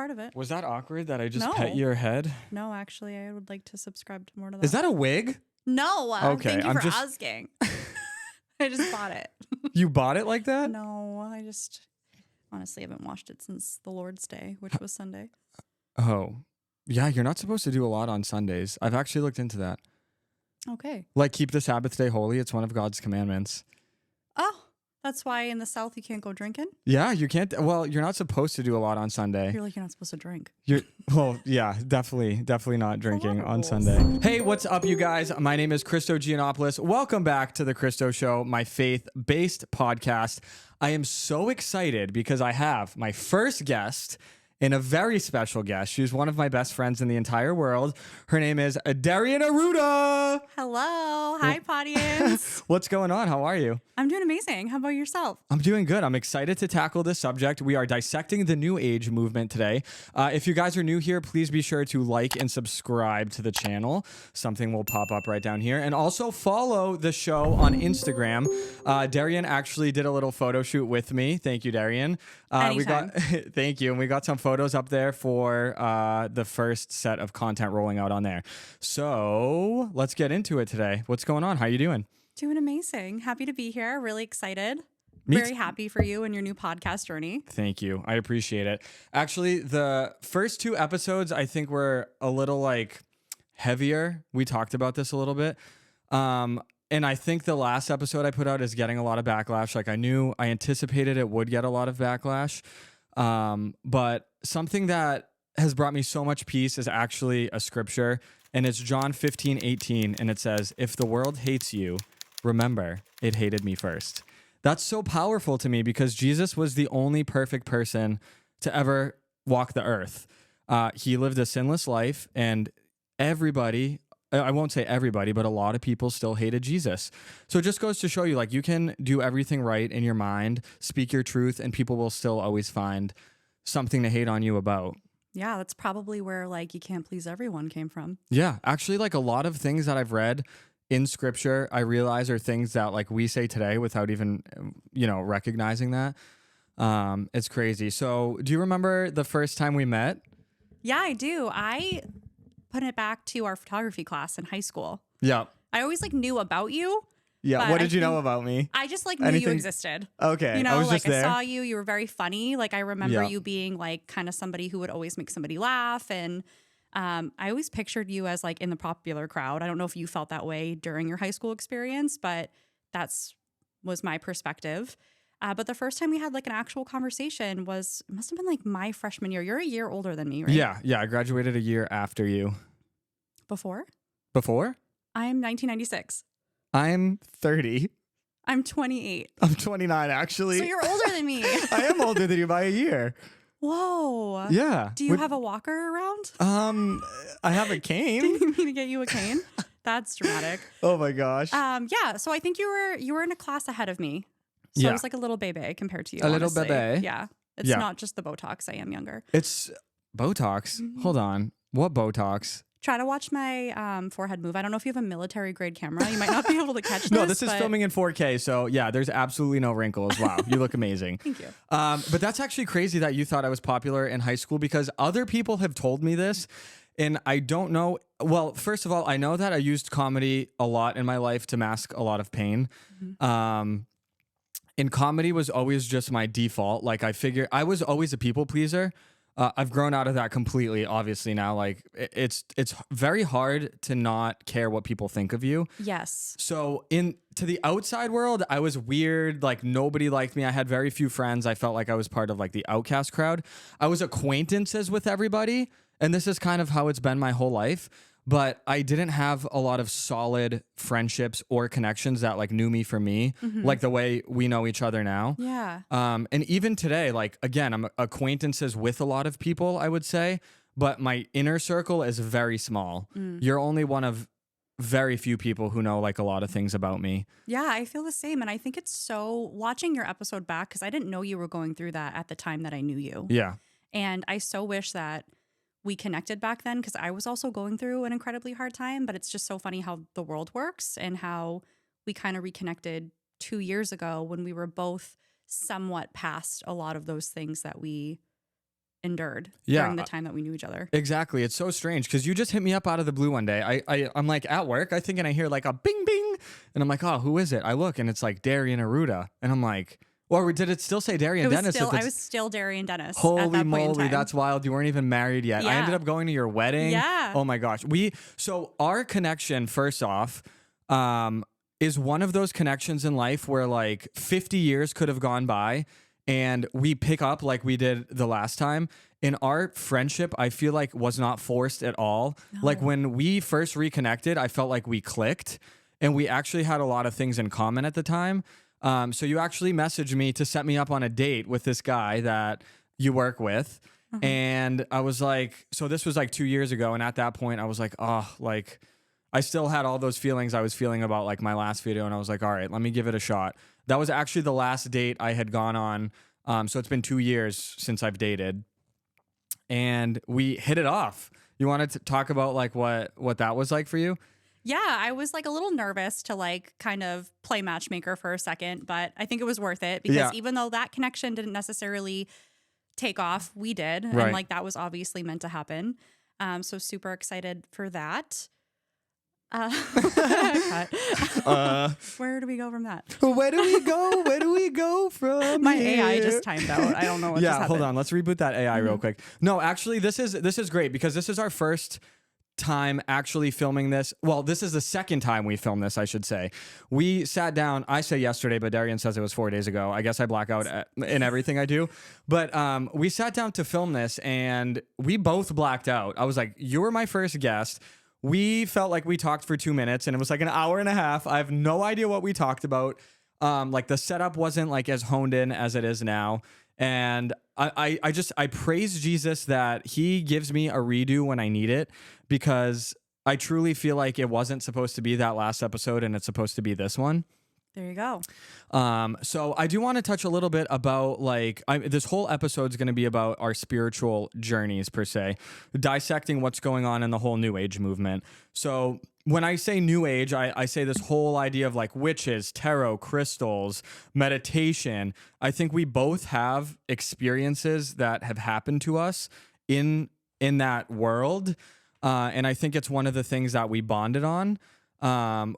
part of it. Was that awkward that I just No. pet your head? No, actually, I would like to subscribe to more to that. Is that a wig? No. Okay, Thank you I'm for just- asking. I just bought it. You bought it like that? No, I just honestly haven't washed it since the Lord's Day, which was Sunday. Oh. Yeah, you're not supposed to do a lot on Sundays. I've actually looked into that. Okay. Like, keep the Sabbath day holy. It's one of God's commandments. Oh, that's why in the South you can't go drinking? Yeah, you can't. Well, you're not supposed to do a lot on Sunday. You're like, you're not supposed to drink. Well, yeah, definitely not drinking on rules. Sunday. Hey, what's up, you guys? My name is Christo Giannopoulos. Welcome back to The Christo Show, my faith-based podcast. I am so excited because I have my first guest and a very special guest. She's one of my best friends in the entire world. Her name is Darian Arruda. Hello. Hi, Podians. What's going on? How are you? I'm doing amazing. How about yourself? I'm doing good. I'm excited to tackle this subject. We are dissecting the New Age movement today. If you guys are new here, please be sure to like and subscribe to the channel. Something will pop up right down here. And also follow the show on Instagram. Darian actually did a little photo shoot with me. Thank you, Darian. Thank you. And we got some photos up there for the first set of content rolling out on there. So let's get into it today. What's going on? How you doing? Doing amazing. Happy to be here. Really excited. Me Very happy for you and your new podcast journey. Thank you. I appreciate it. Actually, the first two episodes, I think were a little like heavier. We talked about this a little bit. And I think the last episode I put out is getting a lot of backlash. Like I anticipated it would get a lot of backlash. But something that has brought me so much peace is actually a scripture, and it's John 15:18. And it says, "If the world hates you, remember it hated me first." That's so powerful to me because Jesus was the only perfect person to ever walk the earth. He lived a sinless life, and everybody, I won't say everybody, but a lot of people still hated Jesus. So it just goes to show you, like, you can do everything right in your mind, speak your truth, and people will still always find something to hate on you about. Yeah, that's probably where like you can't please everyone came from. Yeah, actually, like a lot of things that I've read in scripture, I realize are things that like we say today without even, recognizing that. It's crazy. So do you remember the first time we met? Yeah, I do. I put it back to our photography class in high school. Yeah. I always like knew about you. Yeah. But What did you know about me? I just like knew you Anything? existed. Okay. You know, I was like just there. I saw you. You were very funny. Like I remember Yeah. you being like kind of somebody who would always make somebody laugh. And I always pictured you as like in the popular crowd. I don't know if you felt that way during your high school experience, but was my perspective. But the first time we had like an actual conversation must have been like my freshman year. You're a year older than me, right? Yeah. I graduated a year after you. Before? I'm 1996. I'm 30. I'm 28. I'm 29, actually. So you're older than me. I am older than you by a year. Whoa. Yeah. Do you have a walker around? I have a Do cane. you need me to get you a cane? That's dramatic. Oh my gosh. Yeah. So I think you were in a class ahead of me. So Yeah. I was like a little baby compared to you. A little honestly. bebe? Yeah. It's Yeah. not just the Botox. I am younger. It's Botox. Hold on. What Botox? Try to watch my forehead move. I don't know if you have a military grade camera. You might not be able to catch this. No, this is filming in 4K. So yeah, there's absolutely no wrinkles. Wow. You look amazing. Thank you. But that's actually crazy that you thought I was popular in high school because other people have told me this. And I don't know. Well, first of all, I know that I used comedy a lot in my life to mask a lot of pain. And comedy was always just my default. Like I figure I was always a people pleaser. I've grown out of that completely, obviously now. Like it's very hard to not care what people think of you. Yes. So to the outside world, I was weird. Like nobody liked me. I had very few friends. I felt like I was part of like the outcast crowd. I was acquaintances with everybody. And this is kind of how it's been my whole life. But I didn't have a lot of solid friendships or connections that like knew me for me, like the way we know each other now. Yeah. And even today, like, again, I'm acquaintances with a lot of people, I would say, but my inner circle is very small. You're only one of very few people who know like a lot of things about me. Yeah, I feel the same. And I think it's so watching your episode back, because I didn't know you were going through that at the time that I knew you. Yeah. And I so wish that we connected back then, because I was also going through an incredibly hard time. But it's just so funny how the world works and how we kind of reconnected 2 years ago when we were both somewhat past a lot of those things that we endured Yeah. during the time that we knew each other. Exactly. It's so strange because you just hit me up out of the blue one day. I'm like at work, I think, and I hear like a bing bing, and I'm like, oh, who is it? I look and it's like Darian Arruda, and I'm like, or did it still say Darian Dennis? I was still Darian Dennis. Holy at that point moly, in time. that's wild. You weren't even married yet. I Yeah. ended up going to your wedding. Yeah. Oh my gosh. So our connection, first off, is one of those connections in life where like 50 years could have gone by and we pick up like we did the last time. In our friendship, I feel like was not forced at all. No. Like when we first reconnected, I felt like we clicked and we actually had a lot of things in common at the time. So you actually messaged me to set me up on a date with this guy that you work with. And I was like, so this was like 2 years ago. And at that point I was like, oh, like I still had all those feelings I was feeling about like my last video. And I was like, all right, let me give it a shot. That was actually the last date I had gone on. So it's been 2 years since I've dated and we hit it off. You wanted to talk about like what that was like for you? Yeah, I was like a little nervous to like kind of play matchmaker for a second, but I think it was worth it because even though that connection didn't necessarily take off, we did. Right. And like that was obviously meant to happen. So super excited for that. Where do we go from that? Where do we go? Where do we go from My here? AI just timed out. I don't know what just happened. Hold on. Let's reboot that AI real quick. No, actually, this is great because this is our first time actually filming this. Well, this is the second time we filmed this, I should say. We sat down, I say yesterday, but Darian says it was 4 days ago. I guess I black out in everything I do. But we sat down to film this and we both blacked out. I was like, you were my first guest. We felt like we talked for 2 minutes and it was like an hour and a half. I have no idea what we talked about. Like the setup wasn't like as honed in as it is now. And I praise Jesus that he gives me a redo when I need it because I truly feel like it wasn't supposed to be that last episode and it's supposed to be this one. There you go. So I do want to touch a little bit about like this whole episode is going to be about our spiritual journeys per se, dissecting what's going on in the whole New Age movement. So when I say New Age, I say this whole idea of like witches, tarot, crystals, meditation. I think we both have experiences that have happened to us in that world. And I think it's one of the things that we bonded on.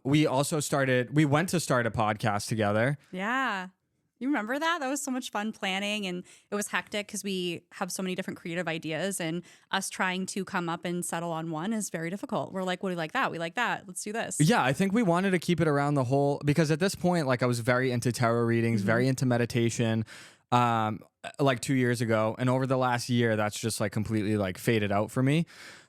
We went to start a podcast together. Yeah. You remember that? That was so much fun planning and it was hectic because we have so many different creative ideas and us trying to come up and settle on one is very difficult. We're like, what do you like that? We like that. Let's do this. Yeah, I think we wanted to keep it around the whole, because at this point, like I was very into tarot readings, very into meditation, like 2 years ago. And over the last year, that's just like completely like faded out for me.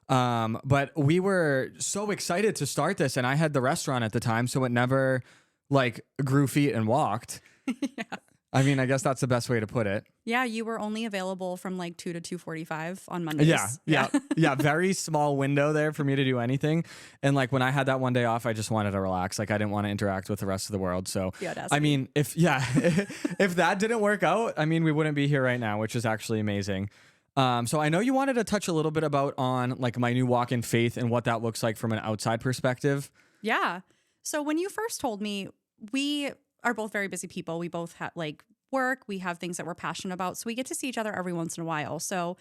But we were so excited to start this and I had the restaurant at the time, so it never like grew feet and walked. Yeah. I mean, I guess that's the best way to put it. Yeah, you were only available from like 2 to 2:45 on Mondays. Yeah. Very small window there for me to do anything. And like when I had that one day off, I just wanted to relax. Like I didn't want to interact with the rest of the world. So I mean, if that didn't work out, I mean, we wouldn't be here right now, which is actually amazing. So I know you wanted to touch a little bit about on like my new walk in faith and what that looks like from an outside perspective. Yeah. So when you first told me, we are both very busy people. We both have like work. We have things that we're passionate about. So we get to see each other every once in a while. So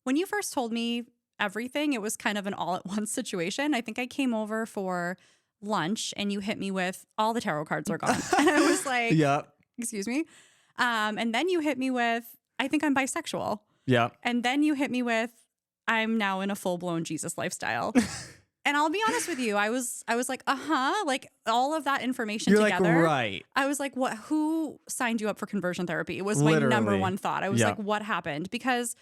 when you first told me everything, it was kind of an all at once situation. I think I came over for lunch and you hit me with all the tarot cards are gone. And I was like, excuse me. And then you hit me with, I think I'm bisexual. Yeah. And then you hit me with, I'm now in a full blown Jesus lifestyle. And I'll be honest with you, I was like, like all of that information together. Like, right. I was like, what? Who signed you up for conversion therapy? It was my number one thought. I was like, what happened? Because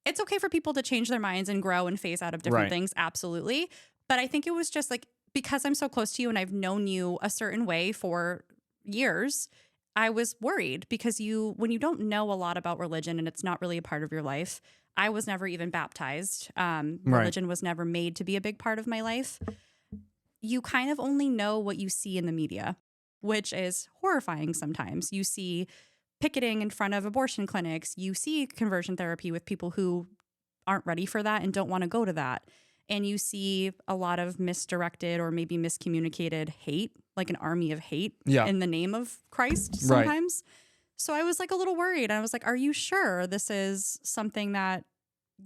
it's okay for people to change their minds and grow and phase out of different things. Absolutely. But I think it was just like, because I'm so close to you and I've known you a certain way for years, I was worried because when you don't know a lot about religion and it's not really a part of your life, I was never even baptized. Religion was never made to be a big part of my life. You kind of only know what you see in the media, which is horrifying sometimes. You see picketing in front of abortion clinics. You see conversion therapy with people who aren't ready for that and don't want to go to that. And you see a lot of misdirected or maybe miscommunicated hate, like an army of hate in the name of Christ sometimes. So I was like a little worried. I was like, are you sure this is something that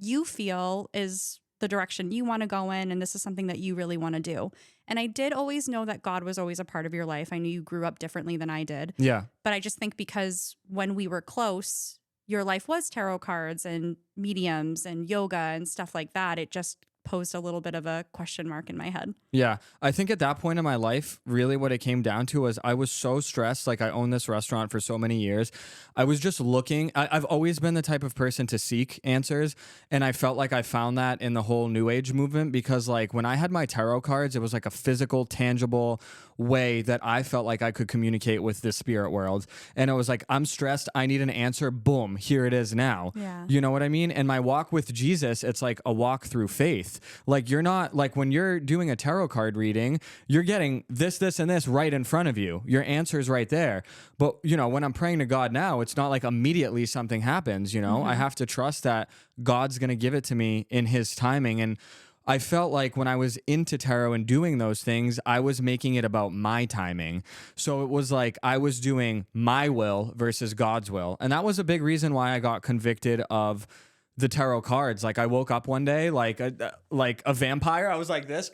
you feel is the direction you want to go in, and this is something that you really want to do. And I did always know that God was always a part of your life. I knew you grew up differently than I did. Yeah. But I just think because when we were close, your life was tarot cards and mediums and yoga and stuff like that, it just posed a little bit of a question mark in my head. Yeah. I think at that point in my life, really what it came down to was I was so stressed. Like I owned this restaurant for so many years. I was just looking. I've always been the type of person to seek answers. And I felt like I found that in the whole New Age movement because like when I had my tarot cards, it was like a physical, tangible way that I felt like I could communicate with the spirit world. And it was like, I'm stressed. I need an answer. Boom. Here it is now. Yeah. You know what I mean? And my walk with Jesus, it's like a walk through faith. Like you're not like when you're doing a tarot card reading, you're getting this, and this right in front of you. Your answer's right there. But you know, when I'm praying to God now, it's not like immediately something happens, you know? I have to trust that God's going to give it to me in his timing. And I felt like when I was into tarot and doing those things, I was making it about my timing. So it was like I was doing my will versus God's will. And that was a big reason why I got convicted of the tarot cards. Like I woke up one day like a vampire. I was like this.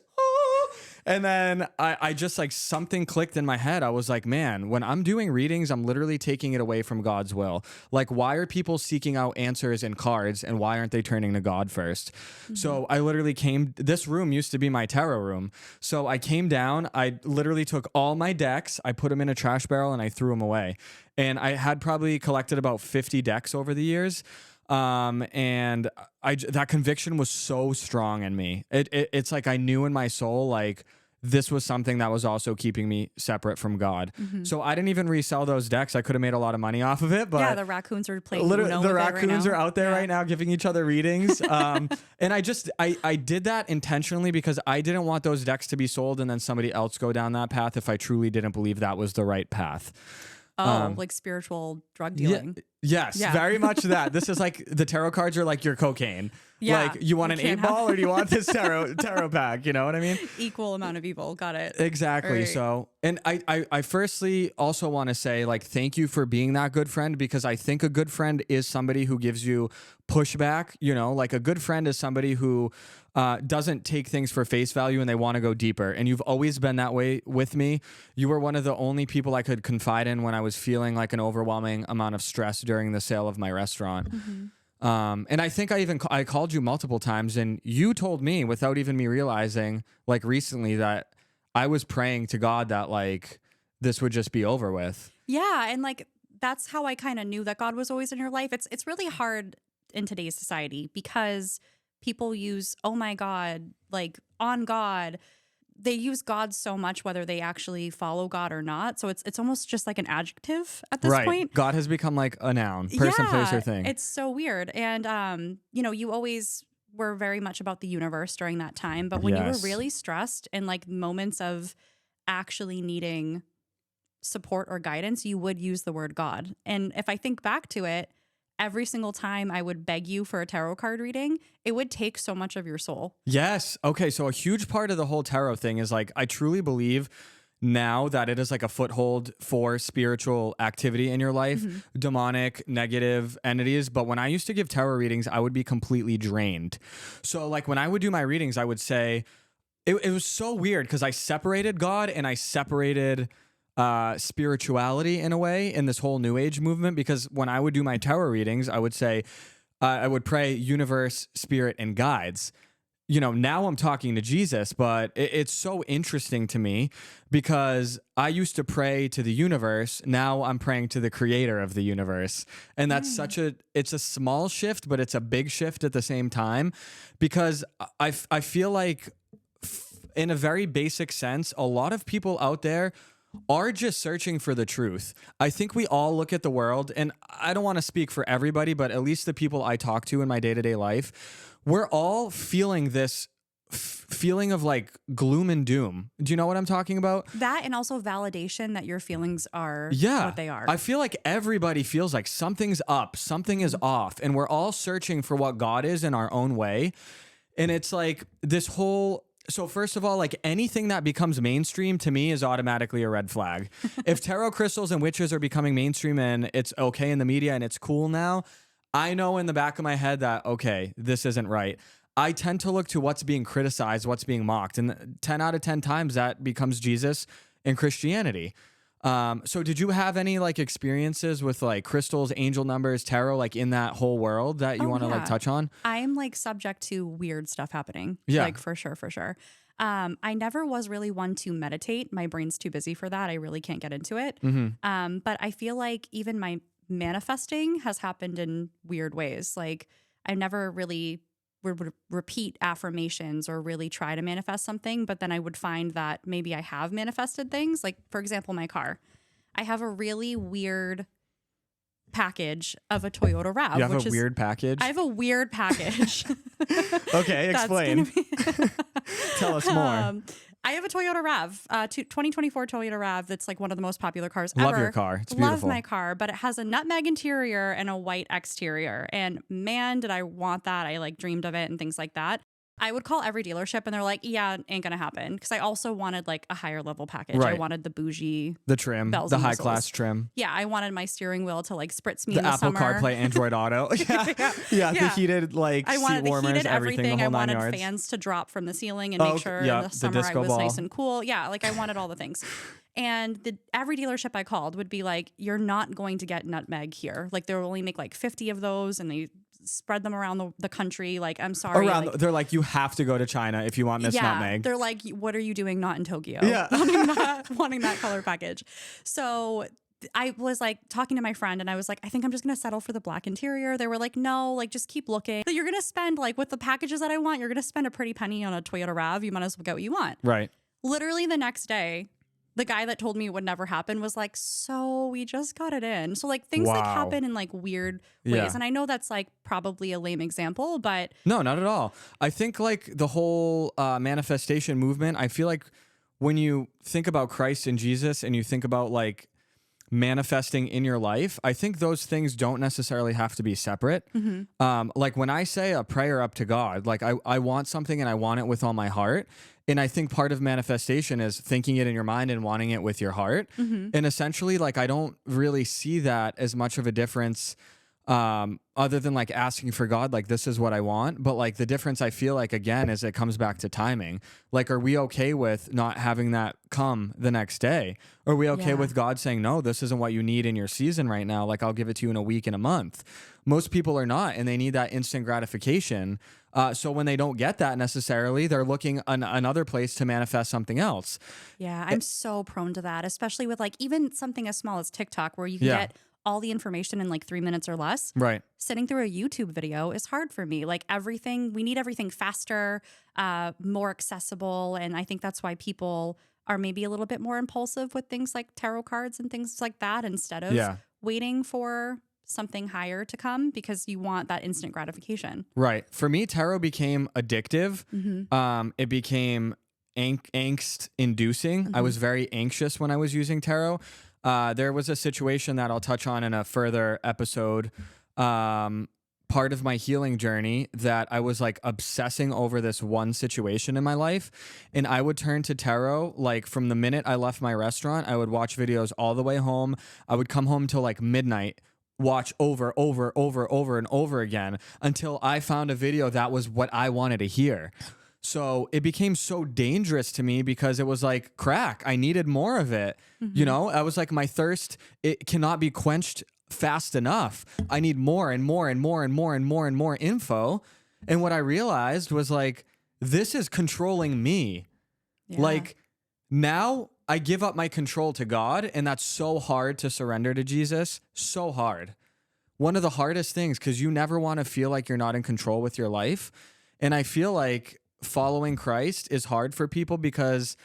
And then I just like something clicked in my head. I was like, man, when I'm doing readings, I'm literally taking it away from God's will. Like, why are people seeking out answers in cards and why aren't they turning to God first? So I literally this room used to be my tarot room. So I came down, I literally took all my decks, I put them in a trash barrel and I threw them away. And I had probably collected about 50 decks over the years. And that conviction was so strong in me. It's like I knew in my soul, like this was something that was also keeping me separate from God. So I didn't even resell those decks. I could have made a lot of money off of it, but yeah, the raccoons are playing. The raccoons are out there right now giving each other readings. And I did that intentionally because I didn't want those decks to be sold and then somebody else go down that path if I truly didn't believe that was the right path. Like spiritual drug dealing. Yes, very much that. This is like the tarot cards are like your cocaine. Yeah, like you want an 8-ball or do you want this tarot pack? You know what I mean? Equal amount of evil. Got it. Exactly. Right. So, and I firstly also want to say like thank you for being that good friend because I think a good friend is somebody who gives you pushback. You know, like a good friend is somebody who doesn't take things for face value and they want to go deeper. And you've always been that way with me. You were one of the only people I could confide in when I was feeling like an overwhelming amount of stress during the sale of my restaurant. And I think I called you multiple times and you told me without even me realizing like recently that I was praying to God that like this would just be over with. Yeah. And like, that's how I kind of knew that God was always in your life. It's really hard in today's society because people use, oh my God, like on God. They use God so much, whether they actually follow God or not. So it's almost just like an adjective at this point. God has become like a noun, person, place, or thing. It's so weird. And, you know, you always were very much about the universe during that time. But when you were really stressed and like moments of actually needing support or guidance, you would use the word God. And if I think back to it, every single time I would beg you for a tarot card reading, it would take so much of your soul. Yes. Okay. So a huge part of the whole tarot thing is like, I truly believe now that it is like a foothold for spiritual activity in your life, demonic, negative entities. But when I used to give tarot readings, I would be completely drained. So like when I would do my readings, I would say, it was so weird because I separated God and I separated spirituality in a way in this whole New Age movement, because when I would do my tarot readings, I would say, I would pray universe, spirit, and guides. You know, now I'm talking to Jesus, but it's so interesting to me because I used to pray to the universe. Now I'm praying to the creator of the universe. And that's it's a small shift, but it's a big shift at the same time because I feel like in a very basic sense, a lot of people out there are just searching for the truth. I think we all look at the world, and I don't want to speak for everybody, but at least the people I talk to in my day-to-day life, we're all feeling this feeling of like gloom and doom. Do you know what I'm talking about? That and also validation that your feelings are what they are. I feel like everybody feels like something's up, something is off, and we're all searching for what God is in our own way. And it's like this whole... So first of all, like anything that becomes mainstream to me is automatically a red flag. If tarot crystals and witches are becoming mainstream and it's okay in the media and it's cool now, I know in the back of my head that, okay, this isn't right. I tend to look to what's being criticized, what's being mocked. And 10 out of 10 times that becomes Jesus and Christianity. So did you have any like experiences with like crystals, angel numbers, tarot, like in that whole world that you want to like touch on? I'm like subject to weird stuff happening. Yeah. Like for sure, for sure. I never was really one to meditate. My brain's too busy for that. I really can't get into it. But I feel like even my manifesting has happened in weird ways. Like I never really would repeat affirmations or really try to manifest something, but then I would find that maybe I have manifested things. Like for example, my car. I have a really weird package of a Toyota RAV. You have a weird package? I have a weird package. Okay, explain. Tell us more. I have a Toyota RAV, 2024 Toyota RAV. That's like one of the most popular cars ever. Love your car. It's beautiful. Love my car, but it has a nutmeg interior and a white exterior. And man, did I want that. I like dreamed of it and things like that. I would call every dealership and they're like, yeah, ain't gonna happen. Because I also wanted like a higher level package. Right. I wanted the bougie, the trim, bells the and high whistles. class trim. Yeah, I wanted my steering wheel to like spritz me The in the Apple summer. CarPlay, Android Auto. Yeah, the heated like I wanted seat the warmers, heated everything, the I whole 9 wanted yards. fans to drop from the ceiling and make sure in the summer I was nice and cool. Yeah, like I wanted all the things. And every dealership I called would be like, you're not going to get nutmeg here. Like they'll only make like 50 of those and they spread them around the country. Like, I'm sorry. They're like, you have to go to China if you want Miss Nutmeg. They're like, what are you doing not in Tokyo? Yeah. wanting that color package. So I was like talking to my friend and I was like, I think I'm just going to settle for the black interior. They were like, no, like just keep looking. You're going to spend like with the packages that I want, you're going to spend a pretty penny on a Toyota RAV. You might as well get what you want. Right. Literally the next day, the guy that told me it would never happen was like, so we just got it in. So like things like happen in like weird ways. Yeah. And I know that's like probably a lame example, but no, not at all. I think like the whole manifestation movement, I feel like when you think about Christ and Jesus and you think about like manifesting in your life, I think those things don't necessarily have to be separate. Like when I say a prayer up to God, like I want something and I want it with all my heart. And I think part of manifestation is thinking it in your mind and wanting it with your heart. And essentially, like, I don't really see that as much of a difference other than like asking for God, like, this is what I want. But like the difference I feel like, again, is it comes back to timing. Like, are we okay with not having that come the next day? Are we okay with God saying, no, this isn't what you need in your season right now? Like, I'll give it to you in a week, in a month. Most people are not, and they need that instant gratification. So when they don't get that necessarily, they're looking another place to manifest something else. yeah, I'm so prone to that, especially with like even something as small as TikTok where you can get all the information in like 3 minutes or less. Right. Sitting through a YouTube video is hard for me. Like we need everything faster, more accessible. And I think that's why people are maybe a little bit more impulsive with things like tarot cards and things like that instead of waiting for something higher to come because you want that instant gratification. Right. For me, tarot became addictive. It became angst inducing. I was very anxious when I was using tarot. There was a situation that I'll touch on in a further episode, part of my healing journey, that I was like obsessing over this one situation in my life. And I would turn to tarot, like from the minute I left my restaurant, I would watch videos all the way home. I would come home till like midnight, watch over and over again until I found a video that was what I wanted to hear. So it became so dangerous to me because it was like crack. I needed more of it. You know, I was like, my thirst, it cannot be quenched fast enough. I need more and more and more and more and more and more info. And what I realized was like, this is controlling me. Like now I give up my control to God, and that's so hard to surrender to Jesus. So hard. One of the hardest things, because you never want to feel like you're not in control with your life. And I feel like following Christ is hard for people because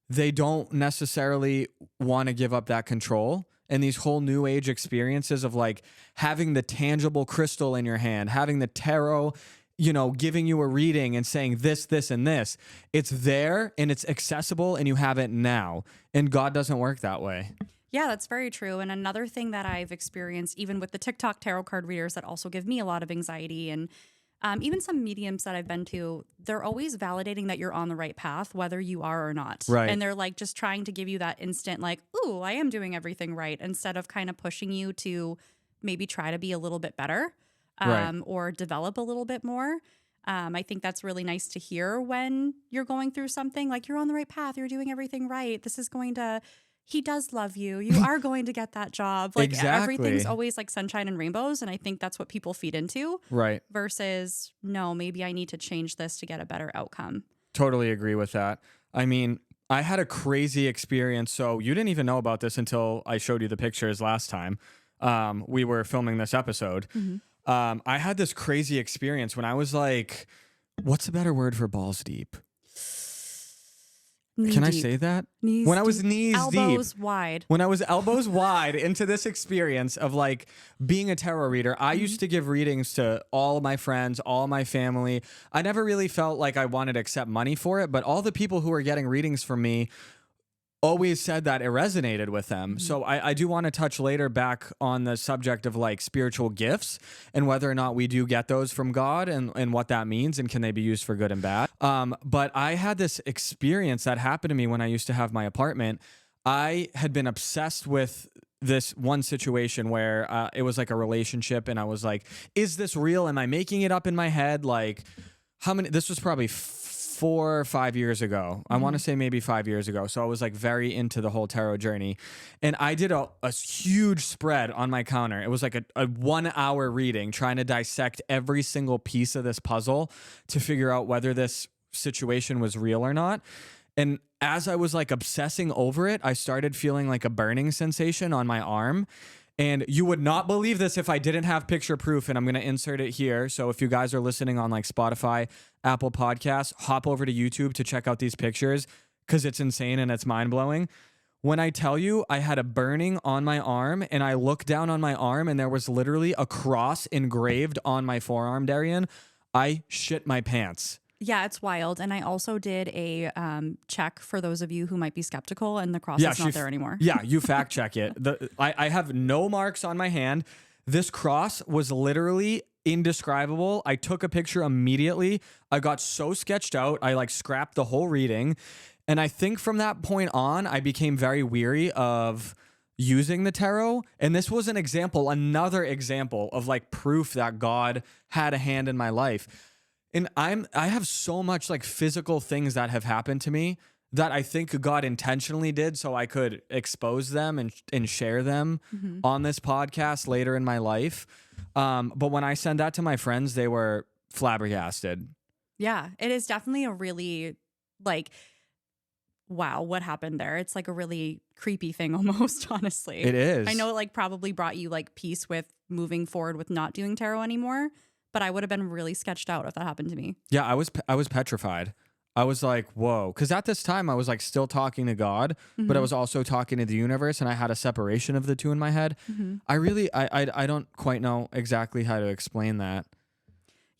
they don't necessarily want to give up that control. And these whole new age experiences of like having the tangible crystal in your hand, having the tarot, you know, giving you a reading and saying this, this, and this. It's there and it's accessible and you have it now. And God doesn't work that way. Yeah, that's very true. And another thing that I've experienced, even with the TikTok tarot card readers that also give me a lot of anxiety, and even some mediums that I've been to, they're always validating that you're on the right path, whether you are or not. Right. And they're like just trying to give you that instant, like, ooh, I am doing everything right, instead of kind of pushing you to maybe try to be a little bit better. Right. or develop a little bit more. I think that's really nice to hear when you're going through something like you're on the right path, you're doing everything right. He does love you. You are going to get that job. Like everything's Exactly. always like sunshine and rainbows. And I think that's what people feed into Right. versus, no, maybe I need to change this to get a better outcome. Totally agree with that. I mean, I had a crazy experience. So you didn't even know about this until I showed you the pictures last time. We were filming this episode. I had this crazy experience when I was like, what's a better word for balls deep? Knee Can I deep. say that? Knees When I was deep. knees Elbows deep. wide. When I was elbows wide into this experience of like being a tarot reader, I used to give readings to all of my friends, all my family. I never really felt like I wanted to accept money for it, but all the people who were getting readings from me always said that it resonated with them. So I do want to touch later back on the subject of like spiritual gifts and whether or not we do get those from God and what that means and can they be used for good and bad. But I had this experience that happened to me when I used to have my apartment. I had been obsessed with this one situation where it was like a relationship and I was like, is this real? Am I making it up in my head? Like this was probably 4 or 5 years ago. I want to say maybe 5 years ago. So I was like very into the whole tarot journey. And I did a huge spread on my counter. It was like a 1 hour reading trying to dissect every single piece of this puzzle to figure out whether this situation was real or not. And as I was like obsessing over it, I started feeling like a burning sensation on my arm. And you would not believe this if I didn't have picture proof, and I'm going to insert it here. So if you guys are listening on like Spotify, Apple Podcasts, hop over to YouTube to check out these pictures because it's insane and it's mind-blowing. When I tell you I had a burning on my arm and I looked down on my arm and there was literally a cross engraved on my forearm, Darian, I shit my pants. Yeah, it's wild. And I also did a check for those of you who might be skeptical, and the cross is not there anymore. Yeah, you fact check it. I have no marks on my hand. This cross was literally indescribable. I took a picture immediately. I got so sketched out. I like scrapped the whole reading. And I think from that point on, I became very weary of using the tarot. And this was another example of like proof that God had a hand in my life. And I have so much like physical things that have happened to me that I think God intentionally did so I could expose them and share them on this podcast later in my life. But when I send that to my friends, they were flabbergasted. Yeah, it is definitely a really like, wow, what happened there? It's like a really creepy thing almost, honestly. It is. I know it like probably brought you like peace with moving forward with not doing tarot anymore. But I would have been really sketched out if that happened to me. Yeah, I was petrified. I was like, whoa. Because at this time, I was like still talking to God, but I was also talking to the universe, and I had a separation of the two in my head. I don't quite know exactly how to explain that.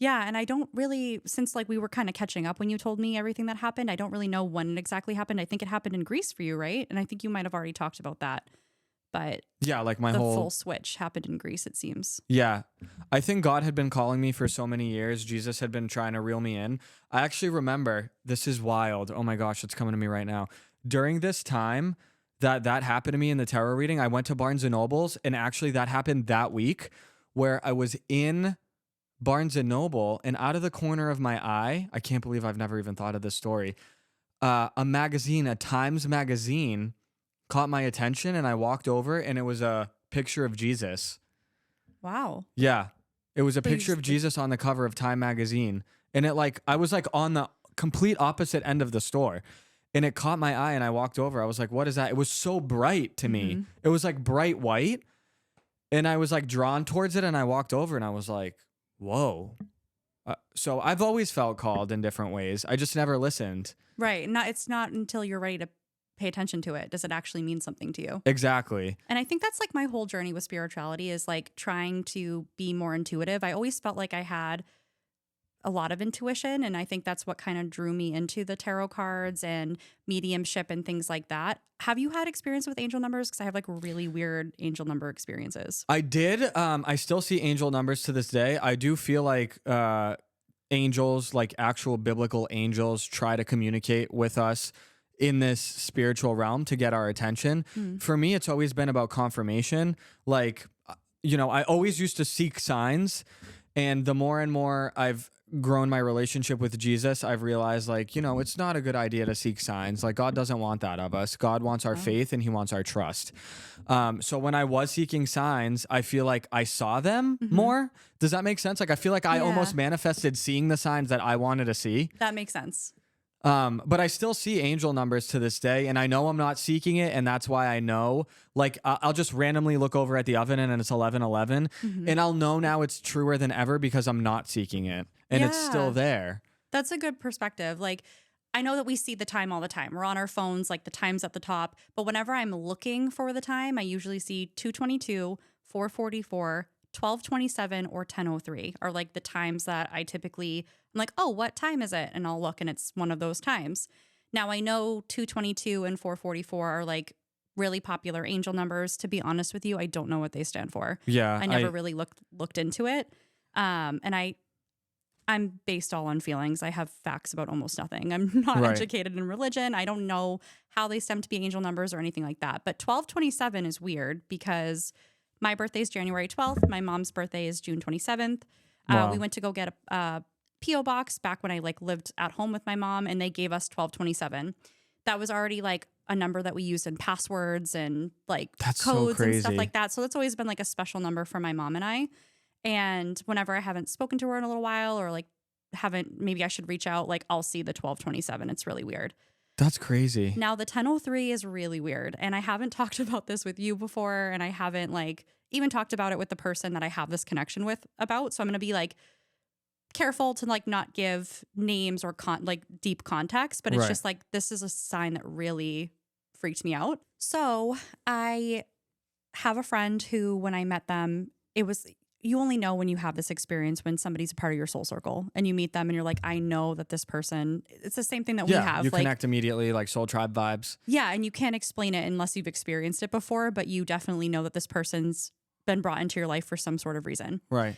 Yeah, and I don't really, since like we were kind of catching up when you told me everything that happened, I don't really know when it exactly happened. I think it happened in Greece for you, right? And I think you might have already talked about that. But yeah, like the full switch happened in Greece, it seems. Yeah. I think God had been calling me for so many years. Jesus had been trying to reel me in. I actually remember, this is wild. Oh my gosh, it's coming to me right now. During this time that happened to me in the tarot reading, I went to Barnes & Noble's, and actually that happened that week where I was in Barnes & Noble, and out of the corner of my eye, I can't believe I've never even thought of this story, a magazine, a Times magazine, caught my attention, and I walked over, and it was a picture of Jesus. Wow. Yeah. It was a picture of Jesus on the cover of Time magazine. And I was like on the complete opposite end of the store. And it caught my eye, and I walked over. I was like, what is that? It was so bright to me. It was like bright white. And I was like drawn towards it, and I walked over, and I was like, whoa. So I've always felt called in different ways. I just never listened. Right. It's not until you're ready to pay attention to it does it actually mean something to you. Exactly. And I think that's like my whole journey with spirituality is like trying to be more intuitive. I always felt like I had a lot of intuition, and I think that's what kind of drew me into the tarot cards and mediumship and things like that. Have you had experience with angel numbers? Because I have like really weird angel number experiences. I did. I still see angel numbers to this day. I do feel like angels, like actual biblical angels, try to communicate with us in this spiritual realm to get our attention. For me, it's always been about confirmation. Like, I always used to seek signs, And the more and more I've grown my relationship with Jesus, I've realized, like, it's not a good idea to seek signs. Like, God doesn't want that of us. God wants our faith and he wants our trust. So when I was seeking signs, I feel like I saw them more. Does that make sense? Like, I feel like I almost manifested seeing the signs that I wanted to see. That makes sense. But I still see angel numbers to this day, and I know I'm not seeking it, and that's why I know. Like, I'll just randomly look over at the oven, and it's 11:11, and I'll know now it's truer than ever because I'm not seeking it, and it's still there. That's a good perspective. Like, I know that we see the time all the time. We're on our phones, like the time's at the top. But whenever I'm looking for the time, I usually see 2:22, 4:44, 12:27, or 10:03 are like the times that I typically, I'm like, oh, what time is it? And I'll look and it's one of those times. Now I know 2:22 and 4:44 are like really popular angel numbers. To be honest with you, I don't know what they stand for. Yeah. I never really looked into it. And I'm based all on feelings. I have facts about almost nothing. I'm not educated in religion. I don't know how they stem to be angel numbers or anything like that. But 12:27 is weird because my birthday is January 12th. My mom's birthday is June 27th. Wow. We went to go get a P.O. box back when I like lived at home with my mom, and they gave us 1227. That was already like a number that we used in passwords and like codes and stuff like that. So that's always been like a special number for my mom and I. And whenever I haven't spoken to her in a little while or like maybe I should reach out, like I'll see the 1227. It's really weird. That's crazy. Now the 10:03 is really weird. And I haven't talked about this with you before. And I haven't like even talked about it with the person that I have this connection with about. So I'm going to be like careful to like not give names or like deep context, but it's just like, this is a sign that really freaked me out. So I have a friend who, when I met them, you only know when you have this experience when somebody's a part of your soul circle and you meet them and you're like, I know that this person, it's the same thing that we have. You like, connect immediately, like soul tribe vibes. Yeah. And you can't explain it unless you've experienced it before, but you definitely know that this person's been brought into your life for some sort of reason. Right.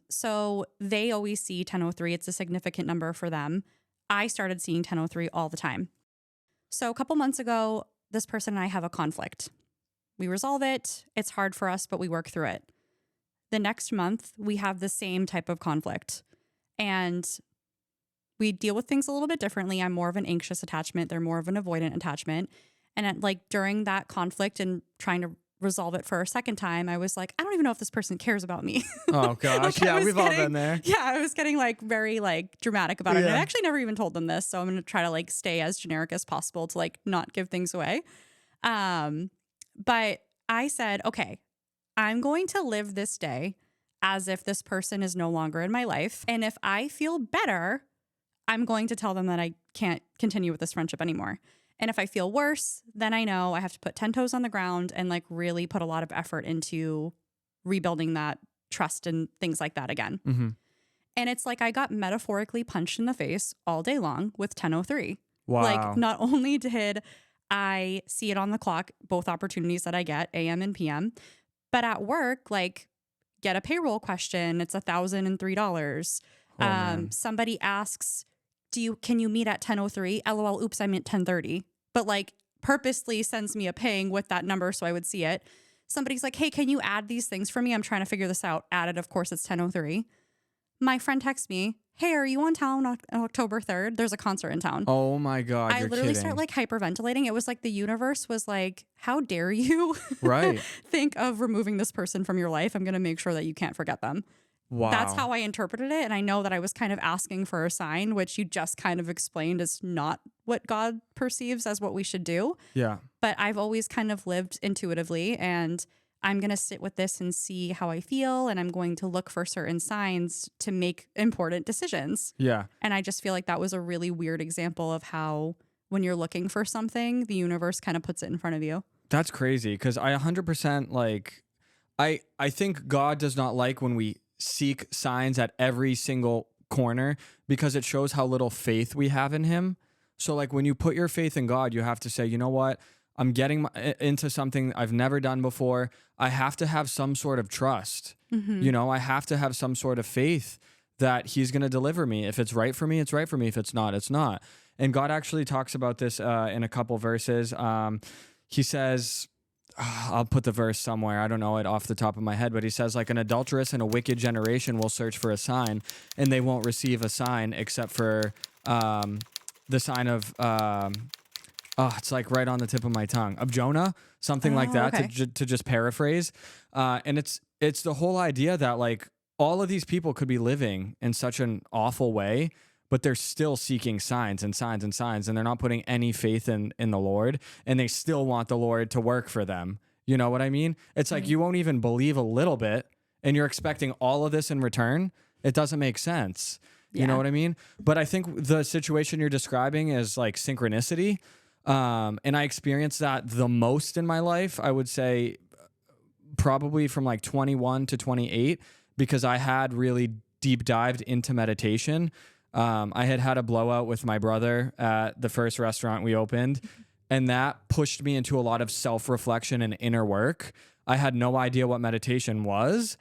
So they always see 10:03. It's a significant number for them. I started seeing 10:03 all the time. So a couple months ago, this person and I have a conflict. We resolve it. It's hard for us, but we work through it. The next month, we have the same type of conflict and we deal with things a little bit differently. I'm more of an anxious attachment. They're more of an avoidant attachment. And like during that conflict and trying to resolve it for a second time, I was like, I don't even know if this person cares about me. Oh gosh. Like, yeah, we've all been there. Yeah, I was getting like very like dramatic about it. And I actually never even told them this. So I'm going to try to like stay as generic as possible to like not give things away. But I said, okay, I'm going to live this day as if this person is no longer in my life. And if I feel better, I'm going to tell them that I can't continue with this friendship anymore. And if I feel worse, then I know I have to put 10 toes on the ground and like really put a lot of effort into rebuilding that trust and things like that again. Mm-hmm. And it's like I got metaphorically punched in the face all day long with 10:03. Wow. Like not only did I see it on the clock, both opportunities that I get, AM and PM, but at work, like get a payroll question, it's $1,003. Somebody asks, can you meet at 10:03? LOL, oops, I meant 10:30. But like purposely sends me a ping with that number so I would see it. Somebody's like, hey, can you add these things for me? I'm trying to figure this out. Added, of course, it's 10:03. My friend texts me, hey, are you on town on October 3rd? There's a concert in town. Oh my God, I literally start like hyperventilating. It was like the universe was like, how dare you think of removing this person from your life? I'm going to make sure that you can't forget them. Wow. That's how I interpreted it. And I know that I was kind of asking for a sign, which you just kind of explained is not what God perceives as what we should do. Yeah. But I've always kind of lived intuitively, and I'm going to sit with this and see how I feel. And I'm going to look for certain signs to make important decisions. Yeah. And I just feel like that was a really weird example of how when you're looking for something, the universe kind of puts it in front of you. That's crazy. Cause I 100% like, I think God does not like when we seek signs at every single corner because it shows how little faith we have in him. So like when you put your faith in God, you have to say, you know what? I'm getting into something I've never done before. I have to have some sort of trust. Mm-hmm. You know, I have to have some sort of faith that he's going to deliver me. If it's right for me, it's right for me. If it's not, it's not. And God actually talks about this in a couple verses. He says, I'll put the verse somewhere. I don't know it off the top of my head, but he says like an adulterous and a wicked generation will search for a sign, and they won't receive a sign except for the sign of it's like right on the tip of my tongue, of Jonah, something like that. Okay. To just paraphrase, and it's the whole idea that like all of these people could be living in such an awful way, but they're still seeking signs and signs and signs, and they're not putting any faith in the Lord, and they still want the Lord to work for them. You know what I mean? It's like you won't even believe a little bit, and you're expecting all of this in return. It doesn't make sense. You know what I mean? But I think the situation you're describing is like synchronicity. And I experienced that the most in my life, I would say probably from like 21 to 28, because I had really deep dived into meditation. I had a blowout with my brother at the first restaurant we opened, and that pushed me into a lot of self-reflection and inner work. I had no idea what meditation was.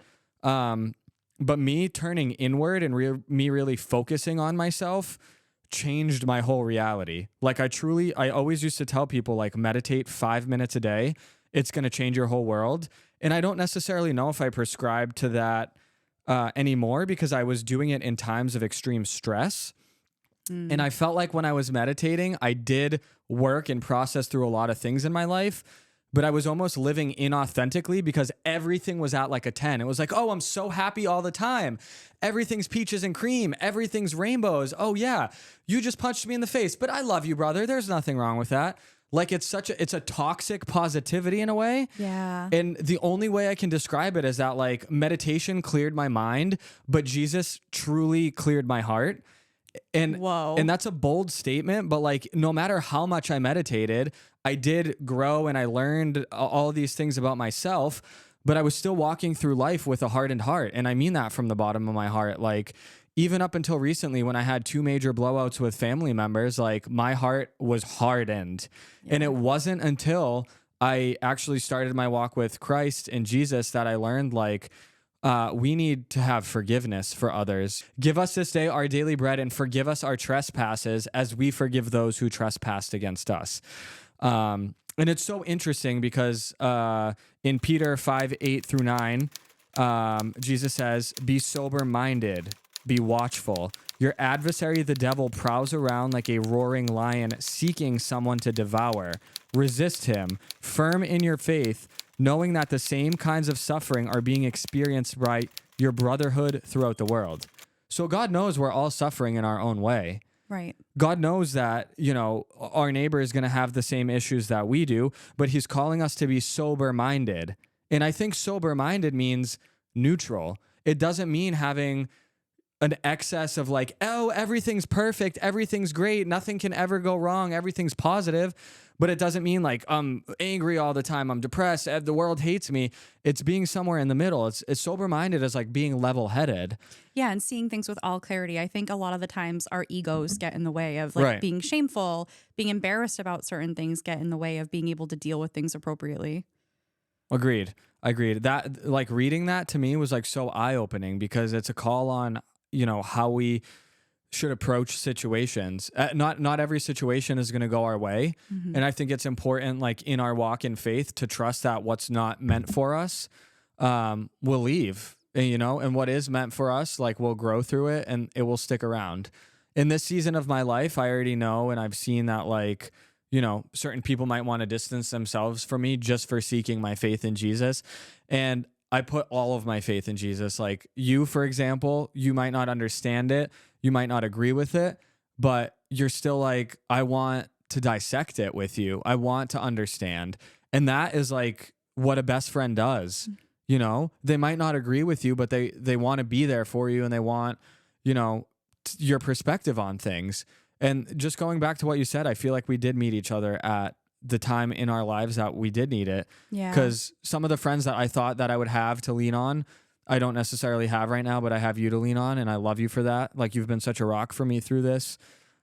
But me turning inward and me really focusing on myself changed my whole reality. Like I always used to tell people like meditate 5 minutes a day. It's going to change your whole world. And I don't necessarily know if I prescribe to that anymore, because I was doing it in times of extreme stress. And I felt like when I was meditating, I did work and process through a lot of things in my life, but I was almost living inauthentically because everything was at like a 10. It was like, oh, I'm so happy all the time. Everything's peaches and cream. Everything's rainbows. Oh yeah, you just punched me in the face, but I love you, brother. There's nothing wrong with that. Like it's a toxic positivity in a way. Yeah. And the only way I can describe it is that like meditation cleared my mind, but Jesus truly cleared my heart. And Whoa. And that's a bold statement, but like no matter how much I meditated, I did grow and I learned all these things about myself, but I was still walking through life with a hardened heart. And I mean that from the bottom of my heart. Like even up until recently, when I had 2 major blowouts with family members, like my heart was hardened. Yeah. And it wasn't until I actually started my walk with Christ and Jesus that I learned like, we need to have forgiveness for others. Give us this day our daily bread, and forgive us our trespasses as we forgive those who trespassed against us. And it's so interesting because in Peter 5:8-9, Jesus says, be sober-minded, be watchful. Your adversary, the devil, prowls around like a roaring lion, seeking someone to devour. Resist him, firm in your faith, knowing that the same kinds of suffering are being experienced by your brotherhood throughout the world. So God knows we're all suffering in our own way. Right. God knows that, you know, our neighbor is going to have the same issues that we do, but he's calling us to be sober-minded. And I think sober-minded means neutral. It doesn't mean having an excess of like, oh, everything's perfect, everything's great, nothing can ever go wrong, everything's positive. But it doesn't mean like I'm angry all the time, I'm depressed, the world hates me. It's being somewhere in the middle. It's sober-minded as like being level-headed. Yeah, and seeing things with all clarity. I think a lot of the times our egos get in the way of like being shameful, being embarrassed about certain things get in the way of being able to deal with things appropriately. Agreed. That like reading that to me was like so eye-opening, because it's a call on, you know, how we should approach situations. Not every situation is going to go our way. Mm-hmm. And I think it's important, like in our walk in faith, to trust that what's not meant for us will leave, and, you know, and what is meant for us, like we'll grow through it and it will stick around. In this season of my life, I already know, and I've seen that like, you know, certain people might want to distance themselves from me just for seeking my faith in Jesus. And I put all of my faith in Jesus. Like you, for example, you might not understand it. You might not agree with it, but you're still like, I want to dissect it with you. I want to understand. And that is like what a best friend does. You know, they might not agree with you, but they want to be there for you, and they want, you know, your perspective on things. And just going back to what you said, I feel like we did meet each other at the time in our lives that we did need it. Yeah. Because some of the friends that I thought that I would have to lean on, I don't necessarily have right now, but I have you to lean on, and I love you for that. Like you've been such a rock for me through this,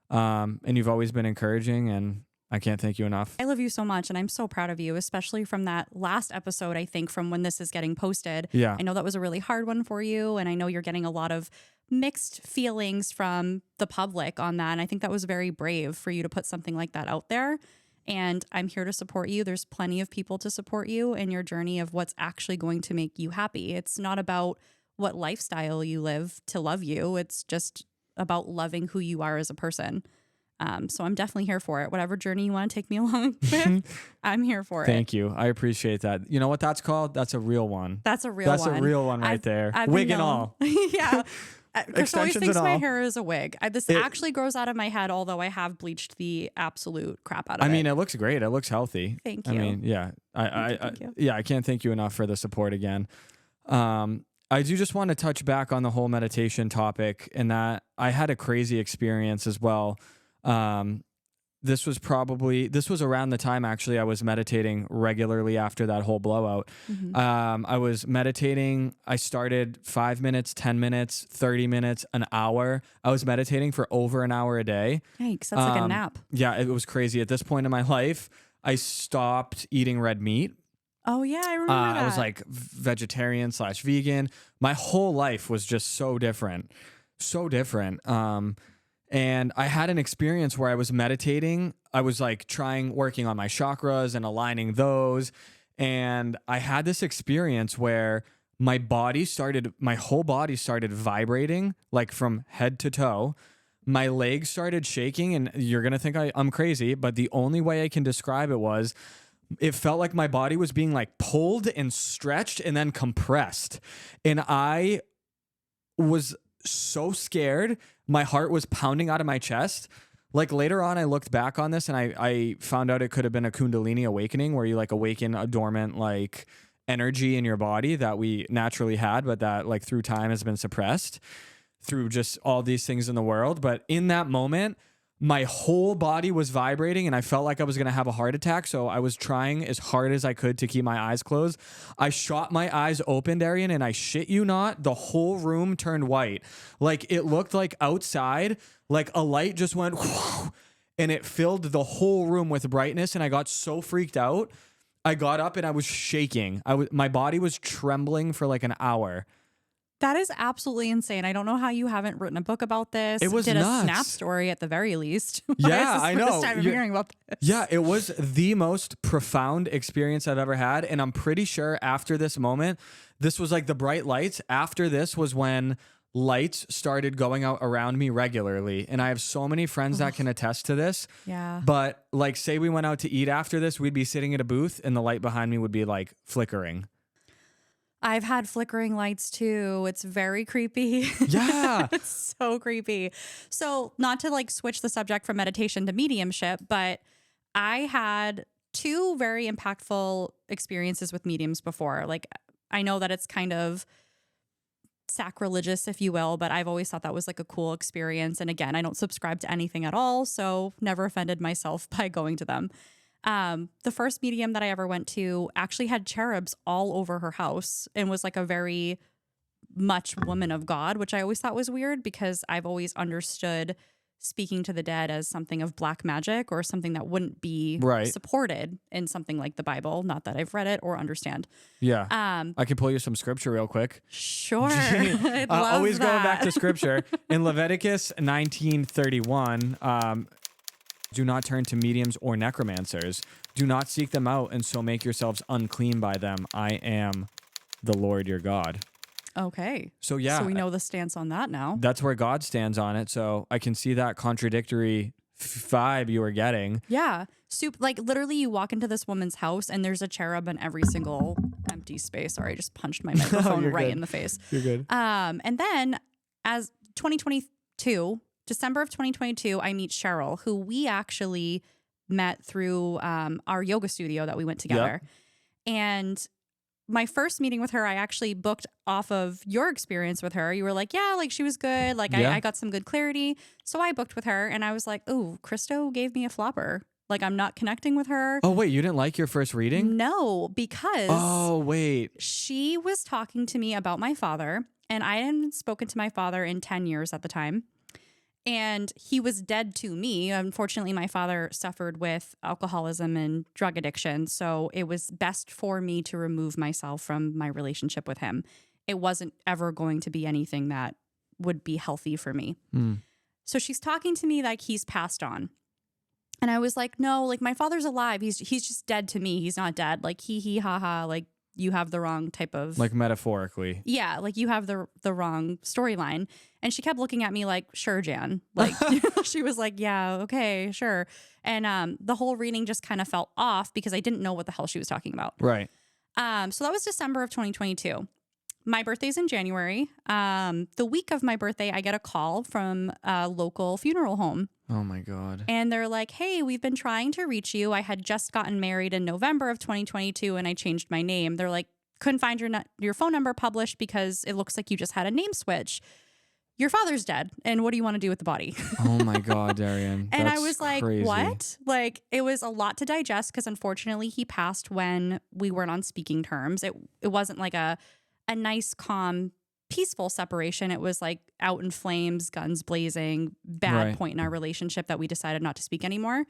and you've always been encouraging, and I can't thank you enough. I love you so much, and I'm so proud of you, especially from that last episode, I think, from when this is getting posted. Yeah. I know that was a really hard one for you, and I know you're getting a lot of mixed feelings from the public on that, and I think that was very brave for you to put something like that out there. And I'm here to support you. There's plenty of people to support you in your journey of what's actually going to make you happy. It's not about what lifestyle you live to love you. It's just about loving who you are as a person. So I'm definitely here for it. Whatever journey you want to take me along with, I'm here for it. Thank you. I appreciate that. You know what that's called? That's a real one. That's a real one. That's a real one right there. I've Wig been and all. Yeah. Chris always Extensions thinks and my all. hair is a wig. This actually grows out of my head, although I have bleached the absolute crap out of it. I mean, it looks great. It looks healthy. Thank you. I mean, yeah. Thank you. Yeah, I can't thank you enough for the support again. I do just want to touch back on the whole meditation topic, and that I had a crazy experience as well. This was around the time actually I was meditating regularly after that whole blowout. I was meditating. I started 5 minutes, 10 minutes, 30 minutes, an hour. I was meditating for over an hour a day. Yikes, that's like a nap. Yeah, it was crazy. At this point in my life, I stopped eating red meat. Oh yeah, I remember that. I was like vegetarian/vegan. My whole life was just so different. And I had an experience where I was meditating. I was like working on my chakras and aligning those. And I had this experience where my whole body started vibrating, like from head to toe. My legs started shaking, and you're going to think I'm crazy, but the only way I can describe it felt like my body was being like pulled and stretched and then compressed. And I was so scared. My heart was pounding out of my chest. Like later on, I looked back on this and I found out it could have been a Kundalini awakening, where you like awaken a dormant like energy in your body that we naturally had, but that like through time has been suppressed through just all these things in the world. But in that moment, my whole body was vibrating and I felt like I was going to have a heart attack. So I was trying as hard as I could to keep my eyes closed. I shot my eyes open, Darian, and I shit you not, the whole room turned white. Like it looked like outside, like a light just went whoosh, and it filled the whole room with brightness. And I got so freaked out. I got up and I was shaking. My body was trembling for like an hour. That is absolutely insane. I don't know how you haven't written a book about this. It was Did nuts. a Snap story at the very least. Yeah, I know. First time I'm hearing about this. Yeah, it was the most profound experience I've ever had. And I'm pretty sure after this moment, this was like the bright lights. After this was when lights started going out around me regularly. And I have so many friends that can attest to this. Yeah. But like, say we went out to eat after this, we'd be sitting at a booth and the light behind me would be like flickering. I've had flickering lights too. It's very creepy. Yeah. It's so creepy. So not to like switch the subject from meditation to mediumship, but I had two very impactful experiences with mediums before. Like I know that it's kind of sacrilegious, if you will, but I've always thought that was like a cool experience. And again, I don't subscribe to anything at all, so never offended myself by going to them. The first medium that I ever went to actually had cherubs all over her house and was like a very much woman of God, which I always thought was weird because I've always understood speaking to the dead as something of black magic or something that wouldn't be supported in something like the Bible. Not that I've read it or understand. Yeah. I can pull you some scripture real quick. Sure. I'd love always that. going back to scripture. In Leviticus 19:31, do not turn to mediums or necromancers. Do not seek them out and so make yourselves unclean by them. I am the Lord your God. Okay. So yeah. So we know the stance on that now. That's where God stands on it. So I can see that contradictory vibe you were getting. Yeah. Like literally you walk into this woman's house and there's a cherub in every single empty space. Sorry, I just punched my microphone right good. in the face. You're good. And then as 2022, December of 2022, I meet Cheryl, who we actually met through our yoga studio that we went together. Yep. And my first meeting with her, I actually booked off of your experience with her. You were like, yeah, like she was good. Like I got some good clarity. So I booked with her and I was like, oh, Christo gave me a flopper. Like I'm not connecting with her. Oh, wait, you didn't like your first reading? No, because she was talking to me about my father and I hadn't spoken to my father in 10 years at the time. And he was dead to me. Unfortunately, my father suffered with alcoholism and drug addiction. So it was best for me to remove myself from my relationship with him. It wasn't ever going to be anything that would be healthy for me. So she's talking to me like he's passed on. And I was like, no, like my father's alive. He's just dead to me. He's not dead. Like hee ha ha. Like you have the wrong type of, Like metaphorically. yeah, like you have the wrong storyline. And she kept looking at me like, sure, Jan. Like she was like, yeah, okay, sure. And the whole reading just kind of felt off because I didn't know what the hell she was talking about. Right. So that was December of 2022. My birthday's in January. The week of my birthday, I get a call from a local funeral home. Oh my God. And they're like, hey, we've been trying to reach you. I had just gotten married in November of 2022 and I changed my name. They're like, couldn't find your phone number published because it looks like you just had a name switch. Your father's dead. And what do you want to do with the body? Oh my God, Darian. And That's I was like, crazy. what? Like, it was a lot to digest because unfortunately he passed when we weren't on speaking terms. It wasn't like a nice, calm, peaceful separation. It was like out in flames, guns blazing, bad point in our relationship that we decided not to speak anymore.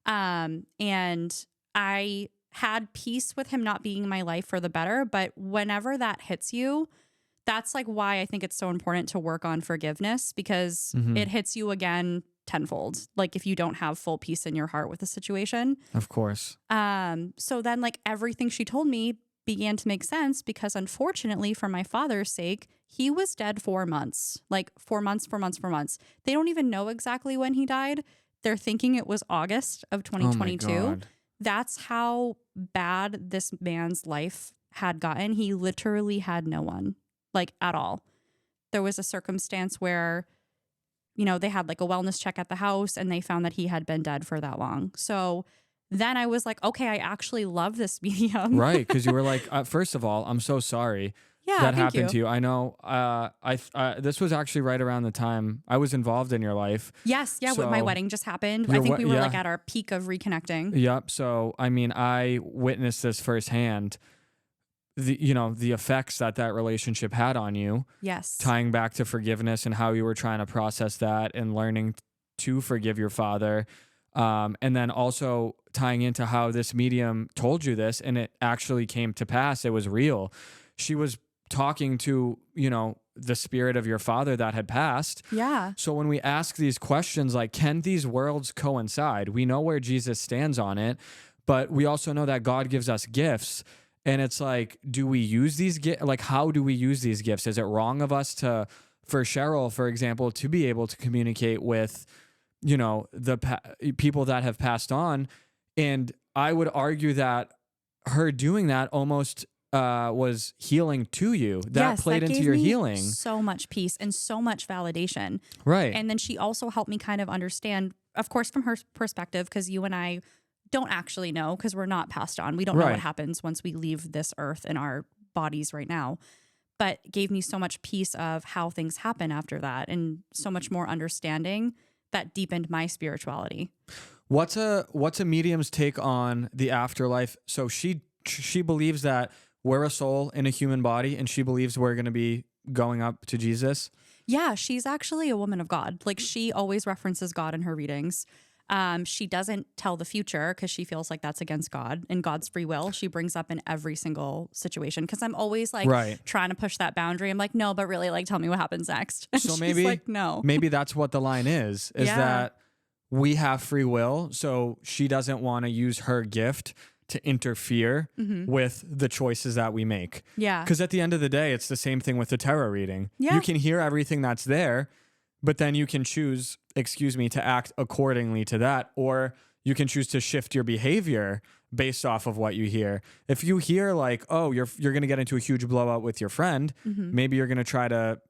And I had peace with him not being in my life for the better. But whenever that hits you, that's like why I think it's so important to work on forgiveness because it hits you again tenfold. Like if you don't have full peace in your heart with the situation. Of course. So then like everything she told me began to make sense because unfortunately for my father's sake, he was dead 4 months, like 4 months. They don't even know exactly when he died. They're thinking it was August of 2022. Oh my God. That's how bad this man's life had gotten. He literally had no one, like at all. There was a circumstance where, you know, they had like a wellness check at the house and they found that he had been dead for that long. So then I was like, okay, I actually love this medium. Right. Because you were like, first of all, I'm so sorry that happened to you. I know this was actually right around the time I was involved in your life. Yes. Yeah. So my wedding just happened. I think we were like at our peak of reconnecting. Yep. So, I mean, I witnessed this firsthand. The effects that relationship had on you. Yes. Tying back to forgiveness and how you were trying to process that and learning to forgive your father. And then also tying into how this medium told you this and it actually came to pass. It was real. She was talking to, the spirit of your father that had passed. Yeah. So when we ask these questions, like, can these worlds coincide? We know where Jesus stands on it, but we also know that God gives us gifts. And it's like, do we use these gifts? Like, how do we use these gifts? Is it wrong of us for Cheryl, for example, to be able to communicate with, the people that have passed on? And I would argue that her doing that almost was healing to you. That played into your healing. So much peace and so much validation. Right. And then she also helped me kind of understand, of course, from her perspective, because you and I don't actually know because we're not passed on. We don't know what happens once we leave this earth in our bodies right now. But gave me so much peace of how things happen after that and so much more understanding that deepened my spirituality. What's a medium's take on the afterlife? So she believes that we're a soul in a human body and she believes we're going to be going up to Jesus. Yeah, she's actually a woman of God. Like she always references God in her readings. She doesn't tell the future because she feels like that's against God and God's free will. She brings up in every single situation because I'm always like trying to push that boundary. I'm like, no, but really, like, tell me what happens next. And so she's maybe like, no. Maybe that's what the line is that we have free will. So she doesn't want to use her gift to interfere with the choices that we make. Yeah. Because at the end of the day, it's the same thing with the tarot reading. Yeah. You can hear everything that's there, but then you can choose, to act accordingly to that, or you can choose to shift your behavior based off of what you hear. If you hear like, oh, you're going to get into a huge blowout with your friend, maybe you're going to try to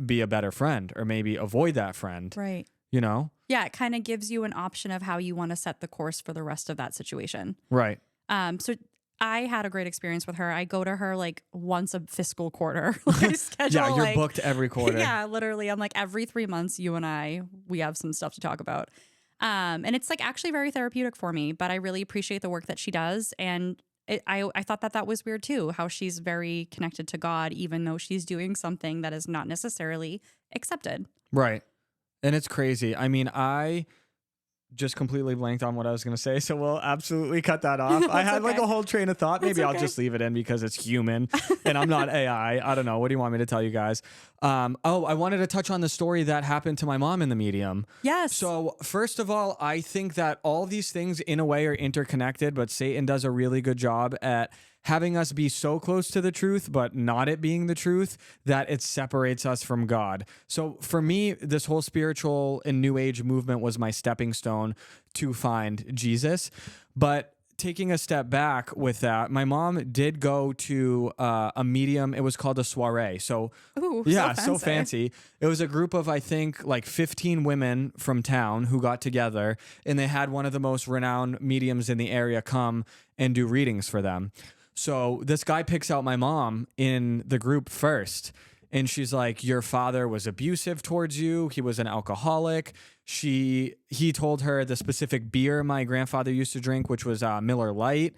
be a better friend or maybe avoid that friend. Right. Yeah, it kind of gives you an option of how you want to set the course for the rest of that situation. Right. So I had a great experience with her. I go to her like once a fiscal quarter. I schedule, you're booked every quarter. Yeah, literally. I'm like every 3 months, you and we have some stuff to talk about. And it's like actually very therapeutic for me, but I really appreciate the work that she does. And I thought that was weird too, how she's very connected to God, even though she's doing something that is not necessarily accepted. Right. And it's crazy. I mean, just completely blanked on what I was going to say, so we'll absolutely cut that off. I had like okay. a whole train of thought. Maybe I'll okay. just leave it in because it's human and I'm not AI. I don't know. What do you want me to tell you guys? I wanted to touch on the story that happened to my mom in the medium. Yes. So first of all, I think that all these things in a way are interconnected, but Satan does a really good job at having us be so close to the truth, but not it being the truth, that it separates us from God. So for me, this whole spiritual and new age movement was my stepping stone to find Jesus. But taking a step back with that, my mom did go to a medium. It was called a soiree. So Ooh, yeah, so fancy. It was a group of, I think, like 15 women from town who got together, and they had one of the most renowned mediums in the area come and do readings for them. So this guy picks out my mom in the group first, and she's like, your father was abusive towards you. He was an alcoholic. He told her the specific beer my grandfather used to drink, which was Miller Lite.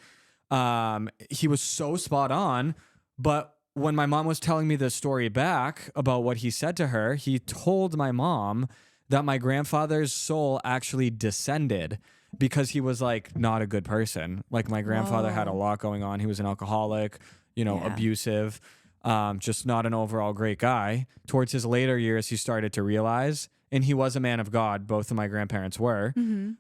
He was so spot on. But when my mom was telling me the story back about what he said to her, he told my mom that my grandfather's soul actually descended because he was like not a good person. Like my grandfather had a lot going on. He was an alcoholic, abusive, just not an overall great guy. Towards his later years, he started to realize, and he was a man of God. Both of my grandparents were.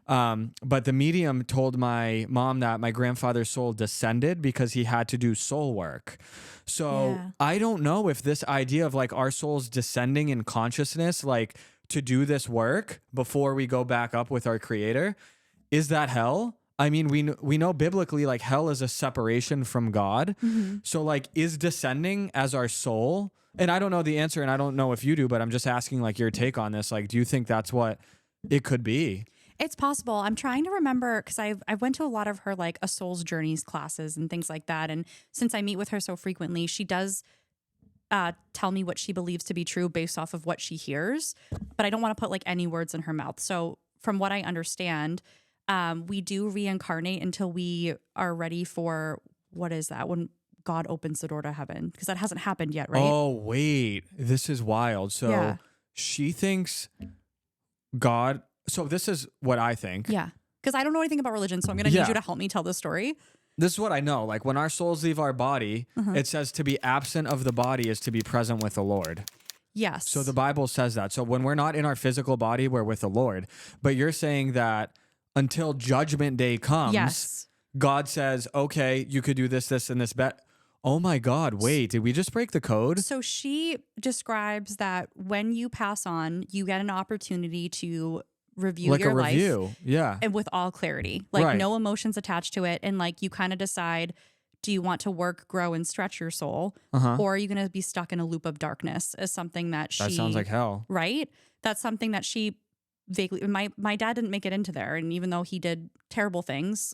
But the medium told my mom that my grandfather's soul descended because he had to do soul work. So I don't know if this idea of like our souls descending in consciousness, like to do this work before we go back up with our creator, is that hell? I mean, we know biblically, like hell is a separation from God. So like, is descending as our soul? And I don't know the answer, and I don't know if you do, but I'm just asking like your take on this. Like, do you think that's what it could be? It's possible. I'm trying to remember because I went to a lot of her like a soul's journeys classes and things like that. And since I meet with her so frequently, she does tell me what she believes to be true based off of what she hears. But I don't want to put like any words in her mouth. So from what I understand, we do reincarnate until we are ready for, what is that? When God opens the door to heaven, because that hasn't happened yet, right? Oh, wait, this is wild. So she thinks God. So this is what I think. Yeah. Because I don't know anything about religion. So I'm going to need you to help me tell this story. This is what I know. Like when our souls leave our body, it says to be absent of the body is to be present with the Lord. Yes. So the Bible says that. So when we're not in our physical body, we're with the Lord. But you're saying that until judgment day comes, God says, okay, you could do this, this, and this. Oh my God, wait, did we just break the code? So she describes that when you pass on, you get an opportunity to review your life. Like a review, and with all clarity. Like no emotions attached to it. And like you kind of decide, do you want to work, grow, and stretch your soul? Or are you going to be stuck in a loop of darkness as something that she... That sounds like hell. Right? That's something that she... vaguely, my dad didn't make it into there, and even though he did terrible things,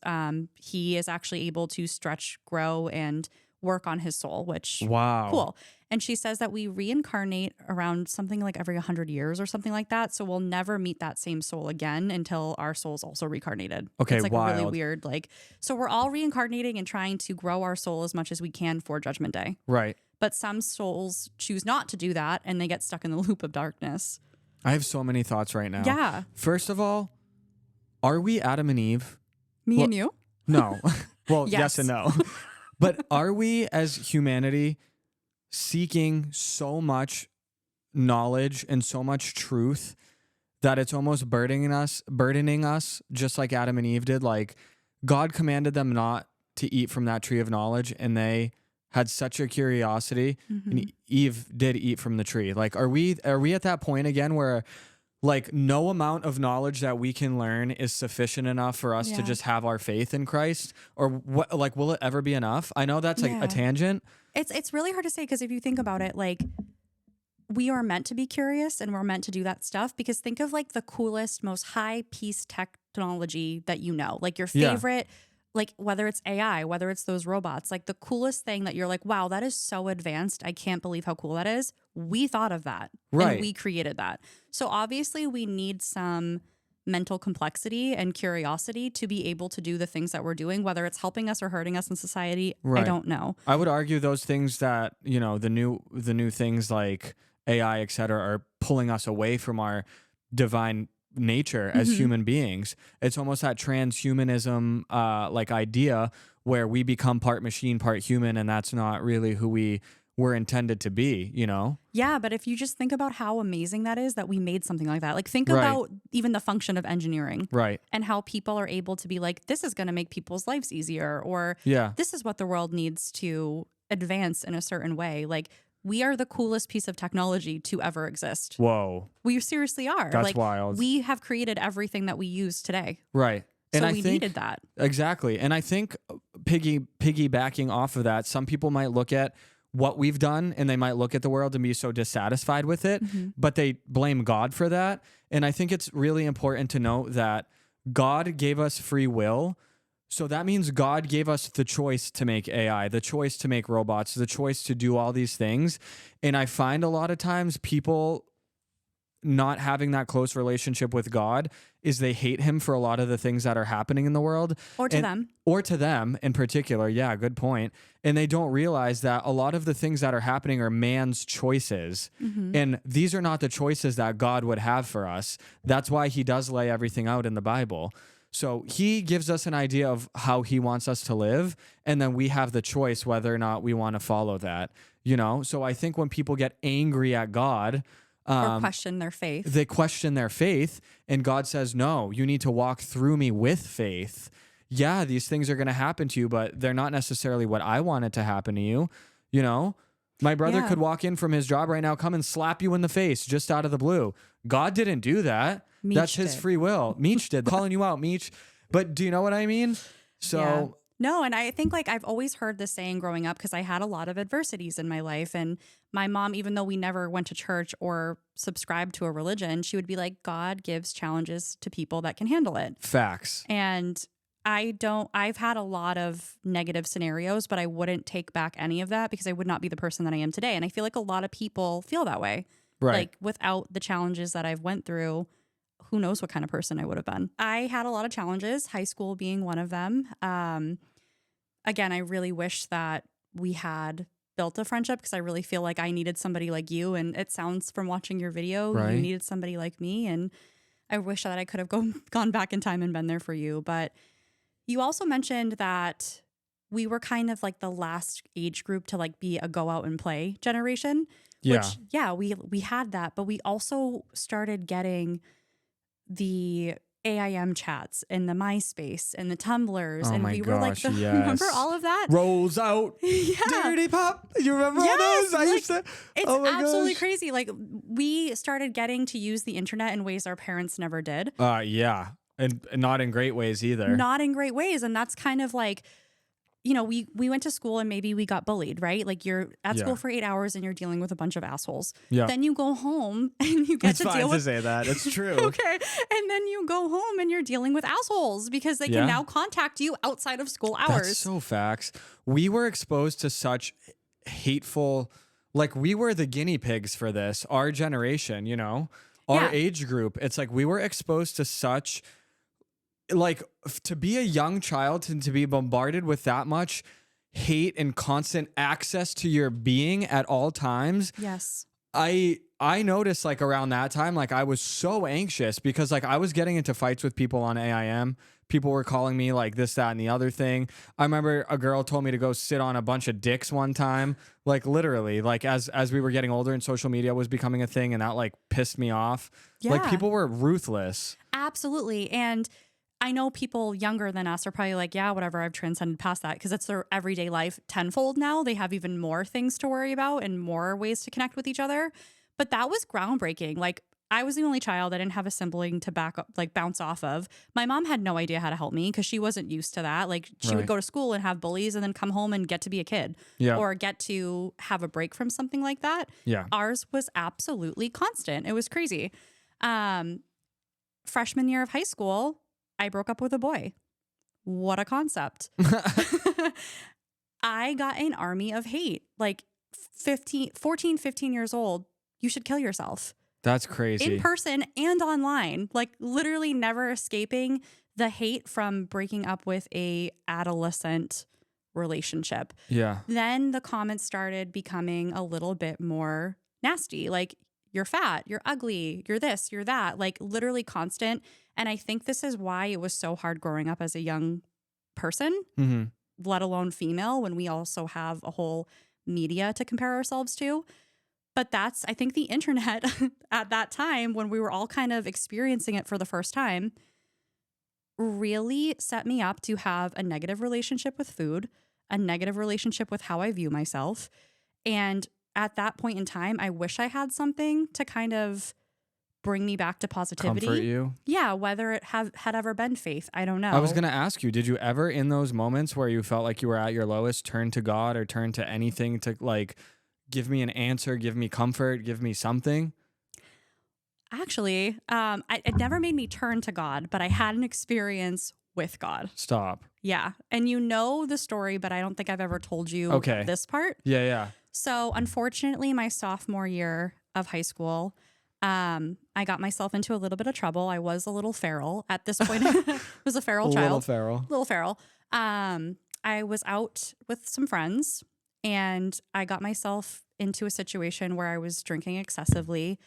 he is actually able to stretch, grow, and work on his soul, which cool. And she says that we reincarnate around something like every 100 years or something like that, so we'll never meet that same soul again until our soul's also reincarnated. Okay, it's like really weird. Like, so we're all reincarnating and trying to grow our soul as much as we can for Judgment Day, right? But some souls choose not to do that, and they get stuck in the loop of darkness. I have so many thoughts right now. Yeah. First of all, are we Adam and Eve? Me and you? No. Well, yes and no. But are we as humanity seeking so much knowledge and so much truth that it's almost burdening us just like Adam and Eve did? Like God commanded them not to eat from that tree of knowledge, and they had such a curiosity, and Eve did eat from the tree. Like, are we at that point again where like no amount of knowledge that we can learn is sufficient enough for us to just have our faith in Christ? Or what, like, will it ever be enough? I know that's like a tangent. It's really hard to say, because if you think about it, like we are meant to be curious and we're meant to do that stuff, because think of like the coolest, most high piece technology that you know, like your favorite like whether it's AI, whether it's those robots, like the coolest thing that you're like, wow, that is so advanced. I can't believe how cool that is. We thought of that and we created that. So obviously we need some mental complexity and curiosity to be able to do the things that we're doing, whether it's helping us or hurting us in society. I don't know. I would argue those things that, you know, the new things like AI, et cetera, are pulling us away from our divine nature as human beings. It's almost that transhumanism like idea where we become part machine, part human, and that's not really who we were intended to be, you know? Yeah, but if you just think about how amazing that is that we made something like that. Like think Right. about even the function of engineering. Right. And how people are able to be like, this is going to make people's lives easier, or Yeah. this is what the world needs to advance in a certain way. Like we are the coolest piece of technology to ever exist. Whoa. We seriously are. That's like, wild. We have created everything that we use today. Right. So And I we think, needed that. Exactly. And I think piggybacking off of that, some people might look at what we've done and they might look at the world and be so dissatisfied with it, but they blame God for that. And I think it's really important to note that God gave us free will. So that means God gave us the choice to make AI, the choice to make robots, the choice to do all these things. And I find a lot of times people not having that close relationship with God is they hate him for a lot of the things that are happening in the world. Or to them. Or to them in particular. Yeah, good point. And they don't realize that a lot of the things that are happening are man's choices. And these are not the choices that God would have for us. That's why he does lay everything out in the Bible. So he gives us an idea of how he wants us to live, and then we have the choice whether or not we want to follow that, you know? So I think when people get angry at God, or question their faith. they question their faith, and God says, no, you need to walk through me with faith. Yeah, these things are going to happen to you, but they're not necessarily what I wanted to happen to you. You know, my brother could walk in from his job right now, come and slap you in the face just out of the blue. God didn't do that. Meech That's his did. free will. Meech did. Calling you out, Meech. But do you know what I mean? So Yeah. No, and I think like I've always heard this saying growing up because I had a lot of adversities in my life. And my mom, even though we never went to church or subscribed to a religion, she would be like, God gives challenges to people that can handle it. facts. And I've had a lot of negative scenarios, but I wouldn't take back any of that because I would not be the person that I am today. And I feel like a lot of people feel that way. Right. Like without the challenges that I've went through, who knows what kind of person I would have been. I had a lot of challenges, high school being one of them. Again, I really wish that we had built a friendship because I really feel like I needed somebody like you. And it sounds from watching your video, Right. you needed somebody like me. And I wish that I could have gone back in time and been there for you. But you also mentioned that we were kind of like the last age group to like be a go out and play generation. Yeah. Which, yeah, we had that. But we also started getting the AIM chats and the MySpace and the Tumblrs. Oh and my we were like, gosh, remember yes. all of that? Rolls out. Yeah. Dirty pop. You remember Yes, all those? I like, used to. It's Oh my absolutely gosh. crazy. Like we started getting to use the internet in ways our parents never did. Yeah. And not in great ways either. Not in great ways. And that's kind of like, you know, we went to school and maybe we got bullied, right? Like you're at Yeah. school for 8 hours and you're dealing with a bunch of assholes. Yeah. Then you go home and you get It's to fine deal to with say that. It's true. okay. And then you go home and you're dealing with assholes because they Yeah. can now contact you outside of school hours. That's so facts. We were exposed to such hateful, like we were the guinea pigs for this, our generation, you know, our Yeah. age group. It's like we were exposed to such, like to be a young child and to be bombarded with that much hate and constant access to your being at all times. Yes. I noticed like around that time, like I was so anxious because like I was getting into fights with people on AIM. People were calling me like this, that, and the other thing. I remember a girl told me to go sit on a bunch of dicks one time, like literally, like as we were getting older and social media was becoming a thing, and that like pissed me off. Like Yeah. people were ruthless. Absolutely. And I know people younger than us are probably like, yeah, whatever, I've transcended past that because it's their everyday life tenfold now. They have even more things to worry about and more ways to connect with each other. But that was groundbreaking. Like I was the only child. I didn't have a sibling to back up, like bounce off of. My mom had no idea how to help me because she wasn't used to that. Like she would Right. go to school and have bullies and then come home and get to be a kid Yeah. or get to have a break from something like that. Yeah. Ours was absolutely constant. It was crazy. Freshman year of high school, I broke up with a boy. What a concept. I got an army of hate. Like 14, 15 years old, you should kill yourself. That's crazy. In person and online. Like literally never escaping the hate from breaking up with a adolescent relationship. Yeah. Then the comments started becoming a little bit more nasty. Like you're fat, you're ugly, you're this, you're that, like literally constant. And I think this is why it was so hard growing up as a young person, Mm-hmm. let alone female, when we also have a whole media to compare ourselves to. But that's, I think the internet at that time, when we were all kind of experiencing it for the first time, really set me up to have a negative relationship with food, a negative relationship with how I view myself. And at that point in time, I wish I had something to kind of bring me back to positivity. Comfort you. Yeah, whether it had ever been faith, I don't know. I was going to ask you, did you ever in those moments where you felt like you were at your lowest turn to God or turn to anything to like give me an answer, give me comfort, give me something? Actually, it never made me turn to God, but I had an experience with God. Stop. Yeah. And you know the story, but I don't think I've ever told you this part. Yeah, yeah. So unfortunately, my sophomore year of high school, I got myself into a little bit of trouble. I was a little feral at this point. I was a feral child. Little feral. I was out with some friends and I got myself into a situation where I was drinking excessively.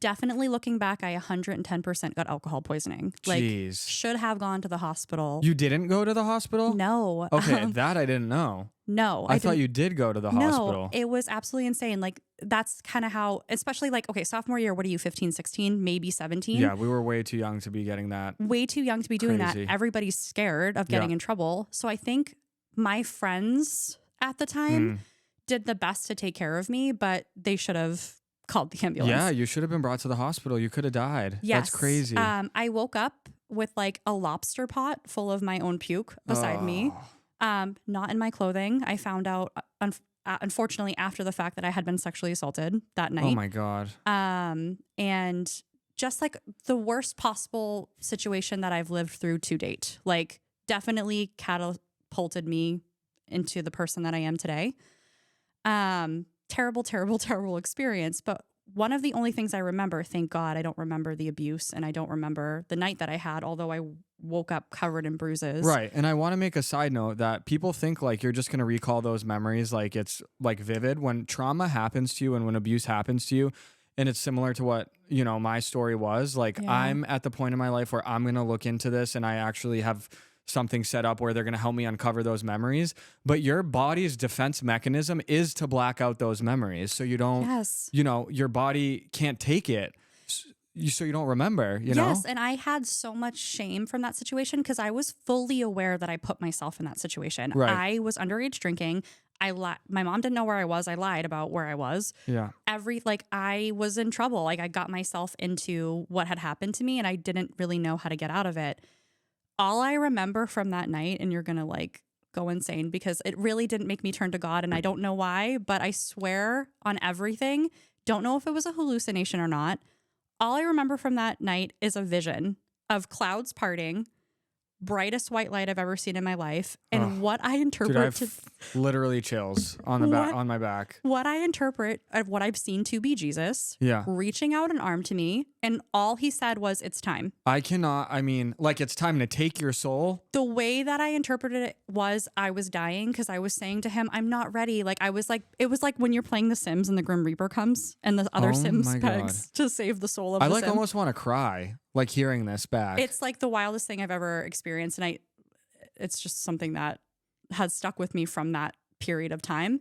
Definitely looking back, I 110% got alcohol poisoning. Like, Jeez. should have gone to the hospital. You didn't go to the hospital? No. Okay, that I didn't know. No. I thought you did go to the hospital. No, it was absolutely insane. Like, that's kind of how, especially like, okay, sophomore year, what are you, 15, 16, maybe 17? Yeah, we were way too young to be getting that. Way too young to be doing Crazy. that. Everybody's scared of getting in trouble. So I think my friends at the time did the best to take care of me, but they should have called the ambulance. Yeah, you should have been brought to the hospital. You could have died. Yes. That's crazy. I woke up with like a lobster pot full of my own puke beside me. Not in my clothing. I found out, unfortunately, after the fact that I had been sexually assaulted that night. Oh my God. And just like the worst possible situation that I've lived through to date. Like, definitely catapulted me into the person that I am today. Terrible, terrible, terrible experience. But one of the only things I remember, thank God, I don't remember the abuse and I don't remember the night that I had, although I woke up covered in bruises. Right. And I want to make a side note that people think like you're just going to recall those memories like it's like vivid. When trauma happens to you and when abuse happens to you, and it's similar to what, you know, my story was, like I'm at the point in my life where I'm going to look into this and I actually have something set up where they're going to help me uncover those memories. But your body's defense mechanism is to black out those memories. So you don't, you know, your body can't take it. So you don't remember, you know? Yes. And I had so much shame from that situation because I was fully aware that I put myself in that situation. Right. I was underage drinking. My mom didn't know where I was. I lied about where I was. Yeah. I was in trouble. Like, I got myself into what had happened to me and I didn't really know how to get out of it. All I remember from that night, and you're going to like go insane because it really didn't make me turn to God and I don't know why, but I swear on everything, don't know if it was a hallucination or not. All I remember from that night is a vision of clouds parting, brightest white light I've ever seen in my life, and what I interpret literally chills on the back on my back. What I interpret of what I've seen to be Jesus, reaching out an arm to me, and all he said was, "It's time." I mean, like, it's time to take your soul. The way that I interpreted it was I was dying because I was saying to him, "I'm not ready." Like, I was like, it was like when you're playing The Sims and the Grim Reaper comes and the other Sims begs to save the soul of the Sim. Almost want to cry, like, hearing this back. It's like the wildest thing I've ever experienced. And it's just something that has stuck with me from that period of time.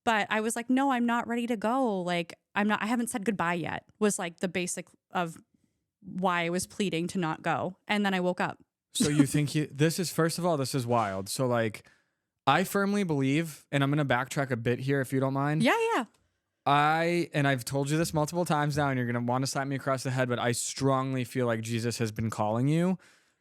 But I was like, no, I'm not ready to go. Like, I haven't said goodbye yet, was like the basic of why I was pleading to not go. And then I woke up. So you think first of all, this is wild. So like, I firmly believe, and I'm going to backtrack a bit here if you don't mind. Yeah. And I've told you this multiple times now, and you're going to want to slap me across the head, but I strongly feel like Jesus has been calling you.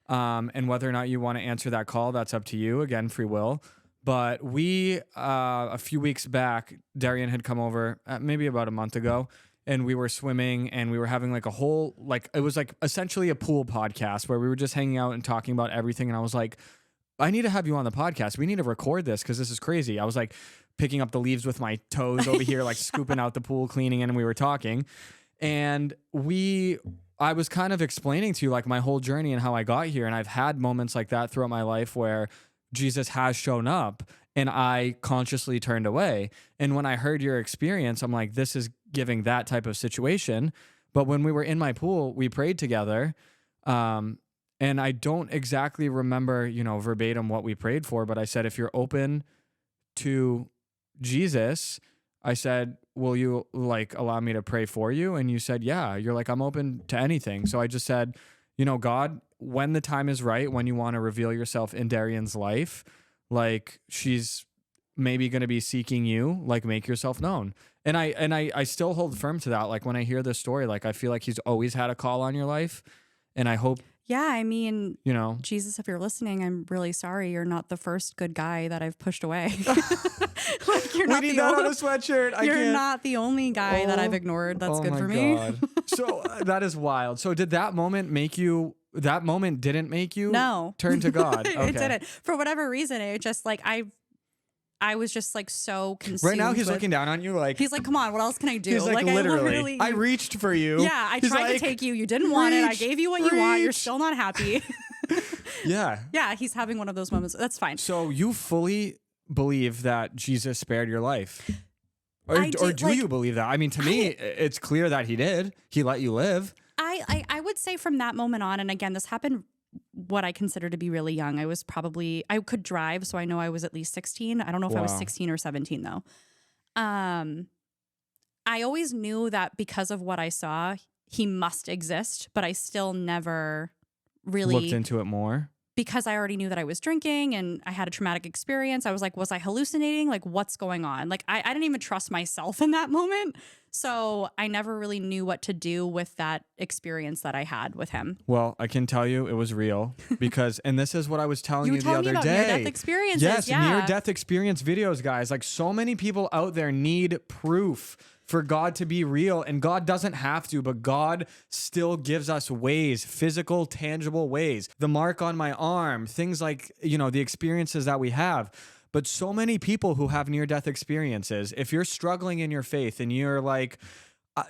And whether or not you want to answer that call, that's up to you. Again, free will. But we, a few weeks back, Darian had come over maybe about a month ago, and we were swimming and we were having like a whole, like, it was like essentially a pool podcast where we were just hanging out and talking about everything. And I was like, I need to have you on the podcast. We need to record this because this is crazy. I was like picking up the leaves with my toes over here, like scooping out the pool, cleaning it, and we were talking. And I was kind of explaining to you like my whole journey and how I got here. And I've had moments like that throughout my life where Jesus has shown up and I consciously turned away. And when I heard your experience, I'm like, this is life-giving, that type of situation. But when we were in my pool, we prayed together. And I don't exactly remember, verbatim what we prayed for, but I said, if you're open to Jesus, I said, will you allow me to pray for you? And you said, yeah. You're like, I'm open to anything. So I just said, God, when the time is right, when you want to reveal yourself in Darian's life, she's maybe going to be seeking you, make yourself known. And I still hold firm to that. When I hear this story, I feel like he's always had a call on your life. And I hope, yeah, I mean, Jesus, if you're listening, I'm really sorry. You're not the first good guy that I've pushed away. You're not we need that on a sweatshirt. You're not the only guy that I've ignored. That's good for me. God. So that is wild. So did that moment that moment didn't make you turn to God? Okay. It didn't. For whatever reason, it just I was just so consumed. Right now he's looking down on you he's like, come on, what else can I do? He's literally, I reached for you. Yeah, I tried to take you. You didn't want it. I gave you what you want. You're still not happy. Yeah. Yeah, he's having one of those moments. That's fine. So you fully believe that Jesus spared your life? Or do you believe that? I mean, to me, it's clear that he did. He let you live. I would say from that moment on, and again, this happened what I consider to be really young. I could drive, so I know I was at least 16. I don't know if I was 16 or 17 though. I always knew that because of what I saw, he must exist, but I still never really looked into it more. Because I already knew that I was drinking and I had a traumatic experience. I was like, was I hallucinating? What's going on? I didn't even trust myself in that moment. So I never really knew what to do with that experience that I had with him. Well, I can tell you it was real because, and this is what I was telling you the other day. Near-death experiences. Yes, yeah. near-death experience videos, guys. So many people out there need proof for God to be real, and God doesn't have to, but God still gives us ways, physical, tangible ways. The mark on my arm, things like, the experiences that we have. But so many people who have near-death experiences, if you're struggling in your faith and you're like,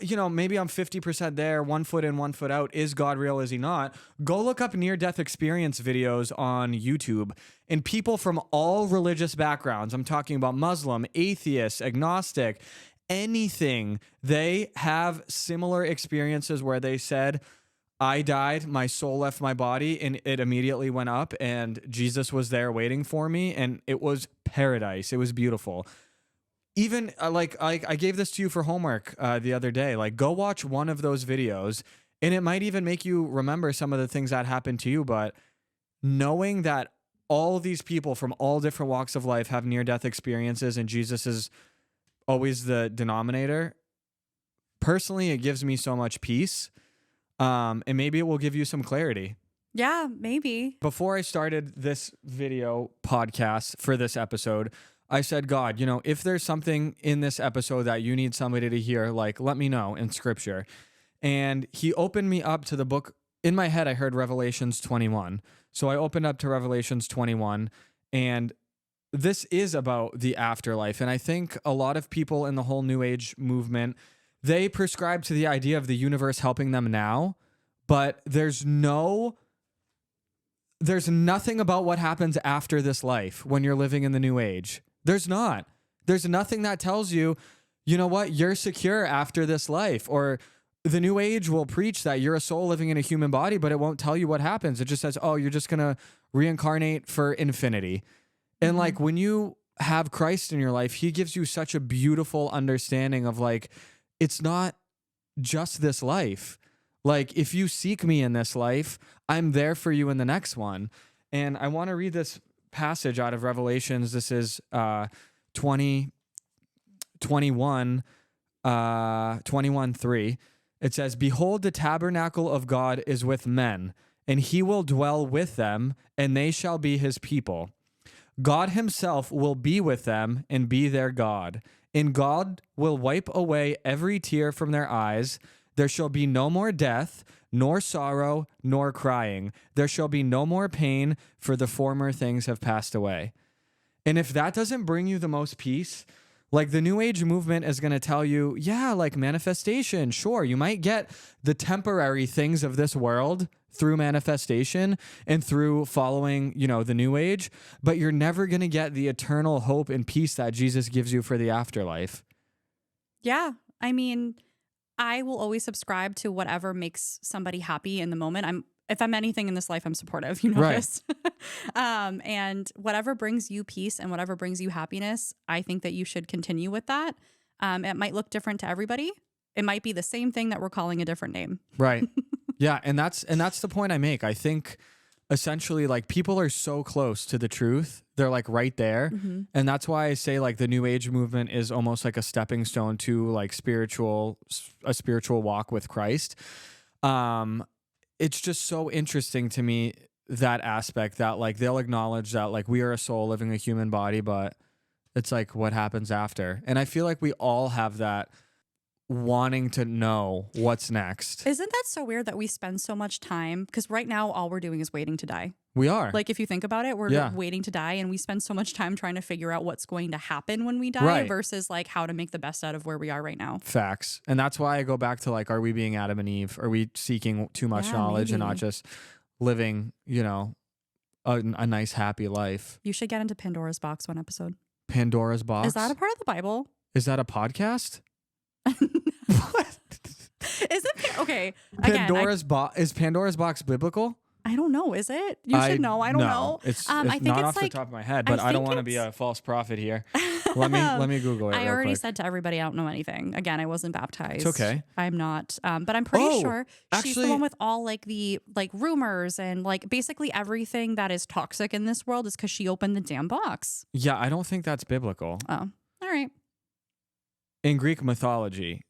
maybe I'm 50% there, 1 foot in, 1 foot out. Is God real? Is he not? Go look up near-death experience videos on YouTube, and people from all religious backgrounds, I'm talking about Muslim, atheist, agnostic, anything, they have similar experiences where they said, I died, my soul left my body, and it immediately went up, and Jesus was there waiting for me, and it was paradise. It was beautiful. Even I gave this to you for homework the other day. Go watch one of those videos, and it might even make you remember some of the things that happened to you. But knowing that all these people from all different walks of life have near-death experiences, and Jesus is always the denominator, personally, it gives me so much peace. And maybe it will give you some clarity. Yeah, maybe. Before I started this video podcast for this episode, I said, God, if there's something in this episode that you need somebody to hear, let me know in scripture. And he opened me up to the book. In my head, I heard Revelations 21. So I opened up to Revelations 21, and this is about the afterlife. And I think a lot of people in the whole New Age movement, they prescribe to the idea of the universe helping them now, but there's nothing about what happens after this life when you're living in the New Age. There's nothing that tells you, you're secure after this life. Or the New Age will preach that you're a soul living in a human body, but it won't tell you what happens. It just says, oh, you're just going to reincarnate for infinity. And when you have Christ in your life, he gives you such a beautiful understanding of it's not just this life. If you seek me in this life, I'm there for you in the next one. And I want to read this passage out of Revelations. This is 21:3. It says, behold, the tabernacle of God is with men, and he will dwell with them, and they shall be his people. God himself will be with them and be their God. And God will wipe away every tear from their eyes. There shall be no more death, nor sorrow, nor crying. There shall be no more pain, for the former things have passed away. And if that doesn't bring you the most peace, the New Age movement is going to tell you, yeah, manifestation, sure, you might get the temporary things of this world through manifestation and through following, the New Age, but you're never going to get the eternal hope and peace that Jesus gives you for the afterlife. Yeah, I mean, I will always subscribe to whatever makes somebody happy in the moment. If I'm anything in this life, I'm supportive, you know Right. this. And whatever brings you peace and whatever brings you happiness, I think that you should continue with that. It might look different to everybody. It might be the same thing that we're calling a different name. Right. Yeah, and that's the point I make. I think essentially like people are so close to the truth. They're like right there. Mm-hmm. And that's why I say like the new age movement is almost like a stepping stone to like a spiritual walk with Christ. It's just so interesting to me, that aspect that like they'll acknowledge that like we are a soul living a human body, but it's like what happens after. And I feel like we all have that wanting to know what's next. Isn't that so weird that we spend so much time? Because right now, all we're doing is waiting to die. We are. Like, if you think about it, we're waiting to die, and we spend so much time trying to figure out what's going to happen when we die versus like how to make the best out of where we are right now. Facts. And that's why I go back to like, are we being Adam and Eve? Are we seeking too much knowledge and not just living, you know, a nice, happy life? You should get into Pandora's Box one episode. Pandora's Box? Is that a part of the Bible? Is that a podcast? What? Is it? Okay. Again, Is Pandora's Box biblical? I don't know. Is it? You should know. I don't know. It's I think not it's off like, the top of my head, but I don't want to be a false prophet here. Let me Google it. I already quick. said to everybody, I don't know anything. Again, I wasn't baptized. It's okay. I'm not. But I'm pretty sure she's the actually, one with all like the like rumors and like basically everything that is toxic in this world is because she opened the damn box. Yeah, I don't think that's biblical. Oh, all right. In Greek mythology,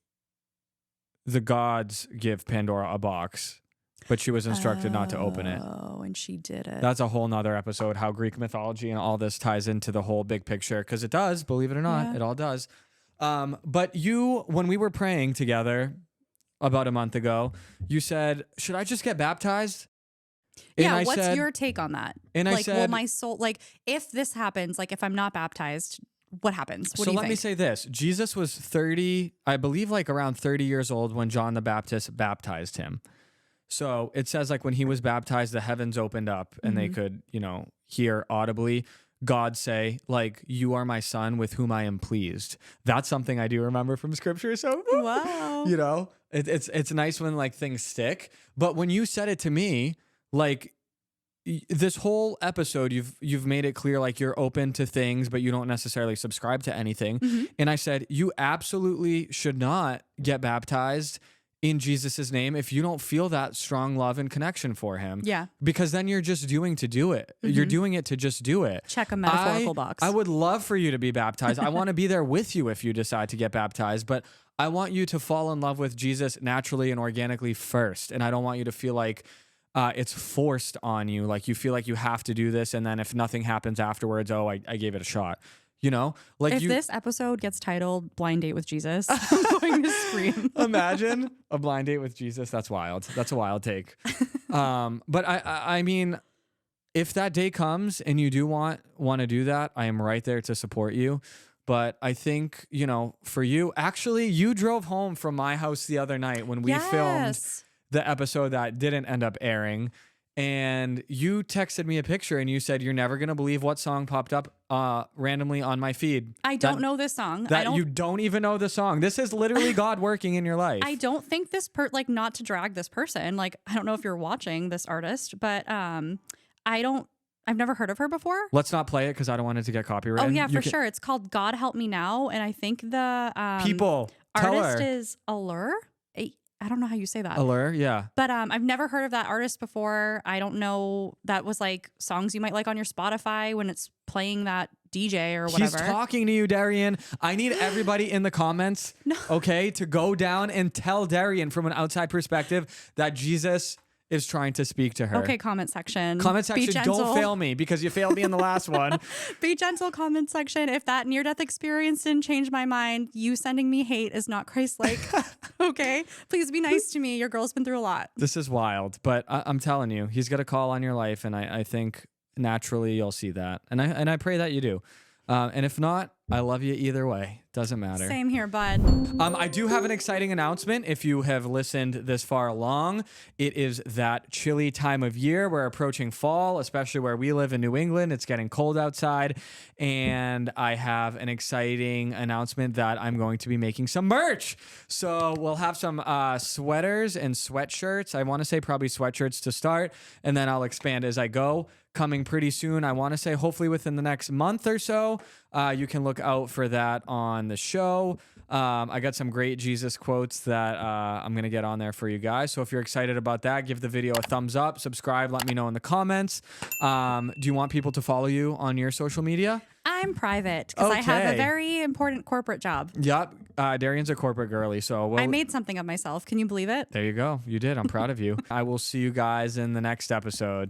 the gods give Pandora a box, but she was instructed not to open it. Oh, and she did it. That's a whole nother episode, how Greek mythology and all this ties into the whole big picture, because it does, believe it or not, it all does. But you, when we were praying together about a month ago, you said, should I just get baptized? Yeah, and what's your take on that? And like, I said, will my soul, like, if this happens, like, if I'm not baptized, what happens? What do you let think? me say this. Jesus was 30, I believe like around 30 years old when John the Baptist baptized him. So it says like when he was baptized, the heavens opened up and they could, you know, hear audibly God say like, you are my son with whom I am pleased. That's something I do remember from scripture. So, wow. You know, it's nice when like things stick. But when you said it to me, like, this whole episode, you've made it clear like you're open to things, but you don't necessarily subscribe to anything. And I said, you absolutely should not get baptized in Jesus's name if you don't feel that strong love and connection for him. Yeah. Because then you're just doing to do it. You're doing it to just do it. Check a metaphorical box. I would love for you to be baptized. I want to be there with you if you decide to get baptized, but I want you to fall in love with Jesus naturally and organically first. And I don't want you to feel like it's forced on you. Like you feel like you have to do this. And then if nothing happens afterwards, I gave it a shot. You know, like if this episode gets titled Blind Date with Jesus, I'm going to scream. Imagine a blind date with Jesus. That's wild. That's a wild take. But I mean, if that day comes and you do want to do that, I am right there to support you. But I think, you know, for you, actually, you drove home from my house the other night when we filmed the episode that didn't end up airing. And you texted me a picture and you said, you're never going to believe what song popped up randomly on my feed. I don't know this song. You don't even know the song. This is literally God working in your life. I don't think this like not to drag this person. Like, I don't know if you're watching this artist, but I've never heard of her before. Let's not play it because I don't want it to get copyrighted. Oh yeah, for sure. It's called God Help Me Now. And I think the artist is Allure. I don't know how you say that. Allure, yeah. But I've never heard of that artist before. I don't know. That was like songs you might like on your Spotify when it's playing that DJ or whatever. He's talking to you, Darian. I need everybody in the comments, okay, to go down and tell Darian from an outside perspective that Jesus is trying to speak to her. Okay, comment section. Comment section, don't fail me because you failed me in the last one. Be gentle, comment section. If that near-death experience didn't change my mind, you sending me hate is not Christ-like. Okay? Please be nice to me. Your girl's been through a lot. This is wild, but I'm telling you, he's got a call on your life, and I think naturally you'll see that. And I pray that you do. And if not, I love you either way. Doesn't matter. Same here, bud. I do have an exciting announcement. If you have listened this far along, it is that chilly time of year. We're approaching fall, especially where we live in New England. It's getting cold outside. And I have an exciting announcement that I'm going to be making some merch. So we'll have some sweaters and sweatshirts. I want to say probably sweatshirts to start, and then I'll expand as I go. Coming pretty soon. I want to say hopefully within the next month or so. You can look out for that on the show. I got some great Jesus quotes that I'm going to get on there for you guys. So if you're excited about that, give the video a thumbs up, subscribe, let me know in the comments. Do you want people to follow you on your social media? I'm private because I have Okay. a very important corporate job. Yep. Darian's a corporate girly. So I made something of myself. Can you believe it? there you go. You did. I'm proud of you. I will see you guys in the next episode.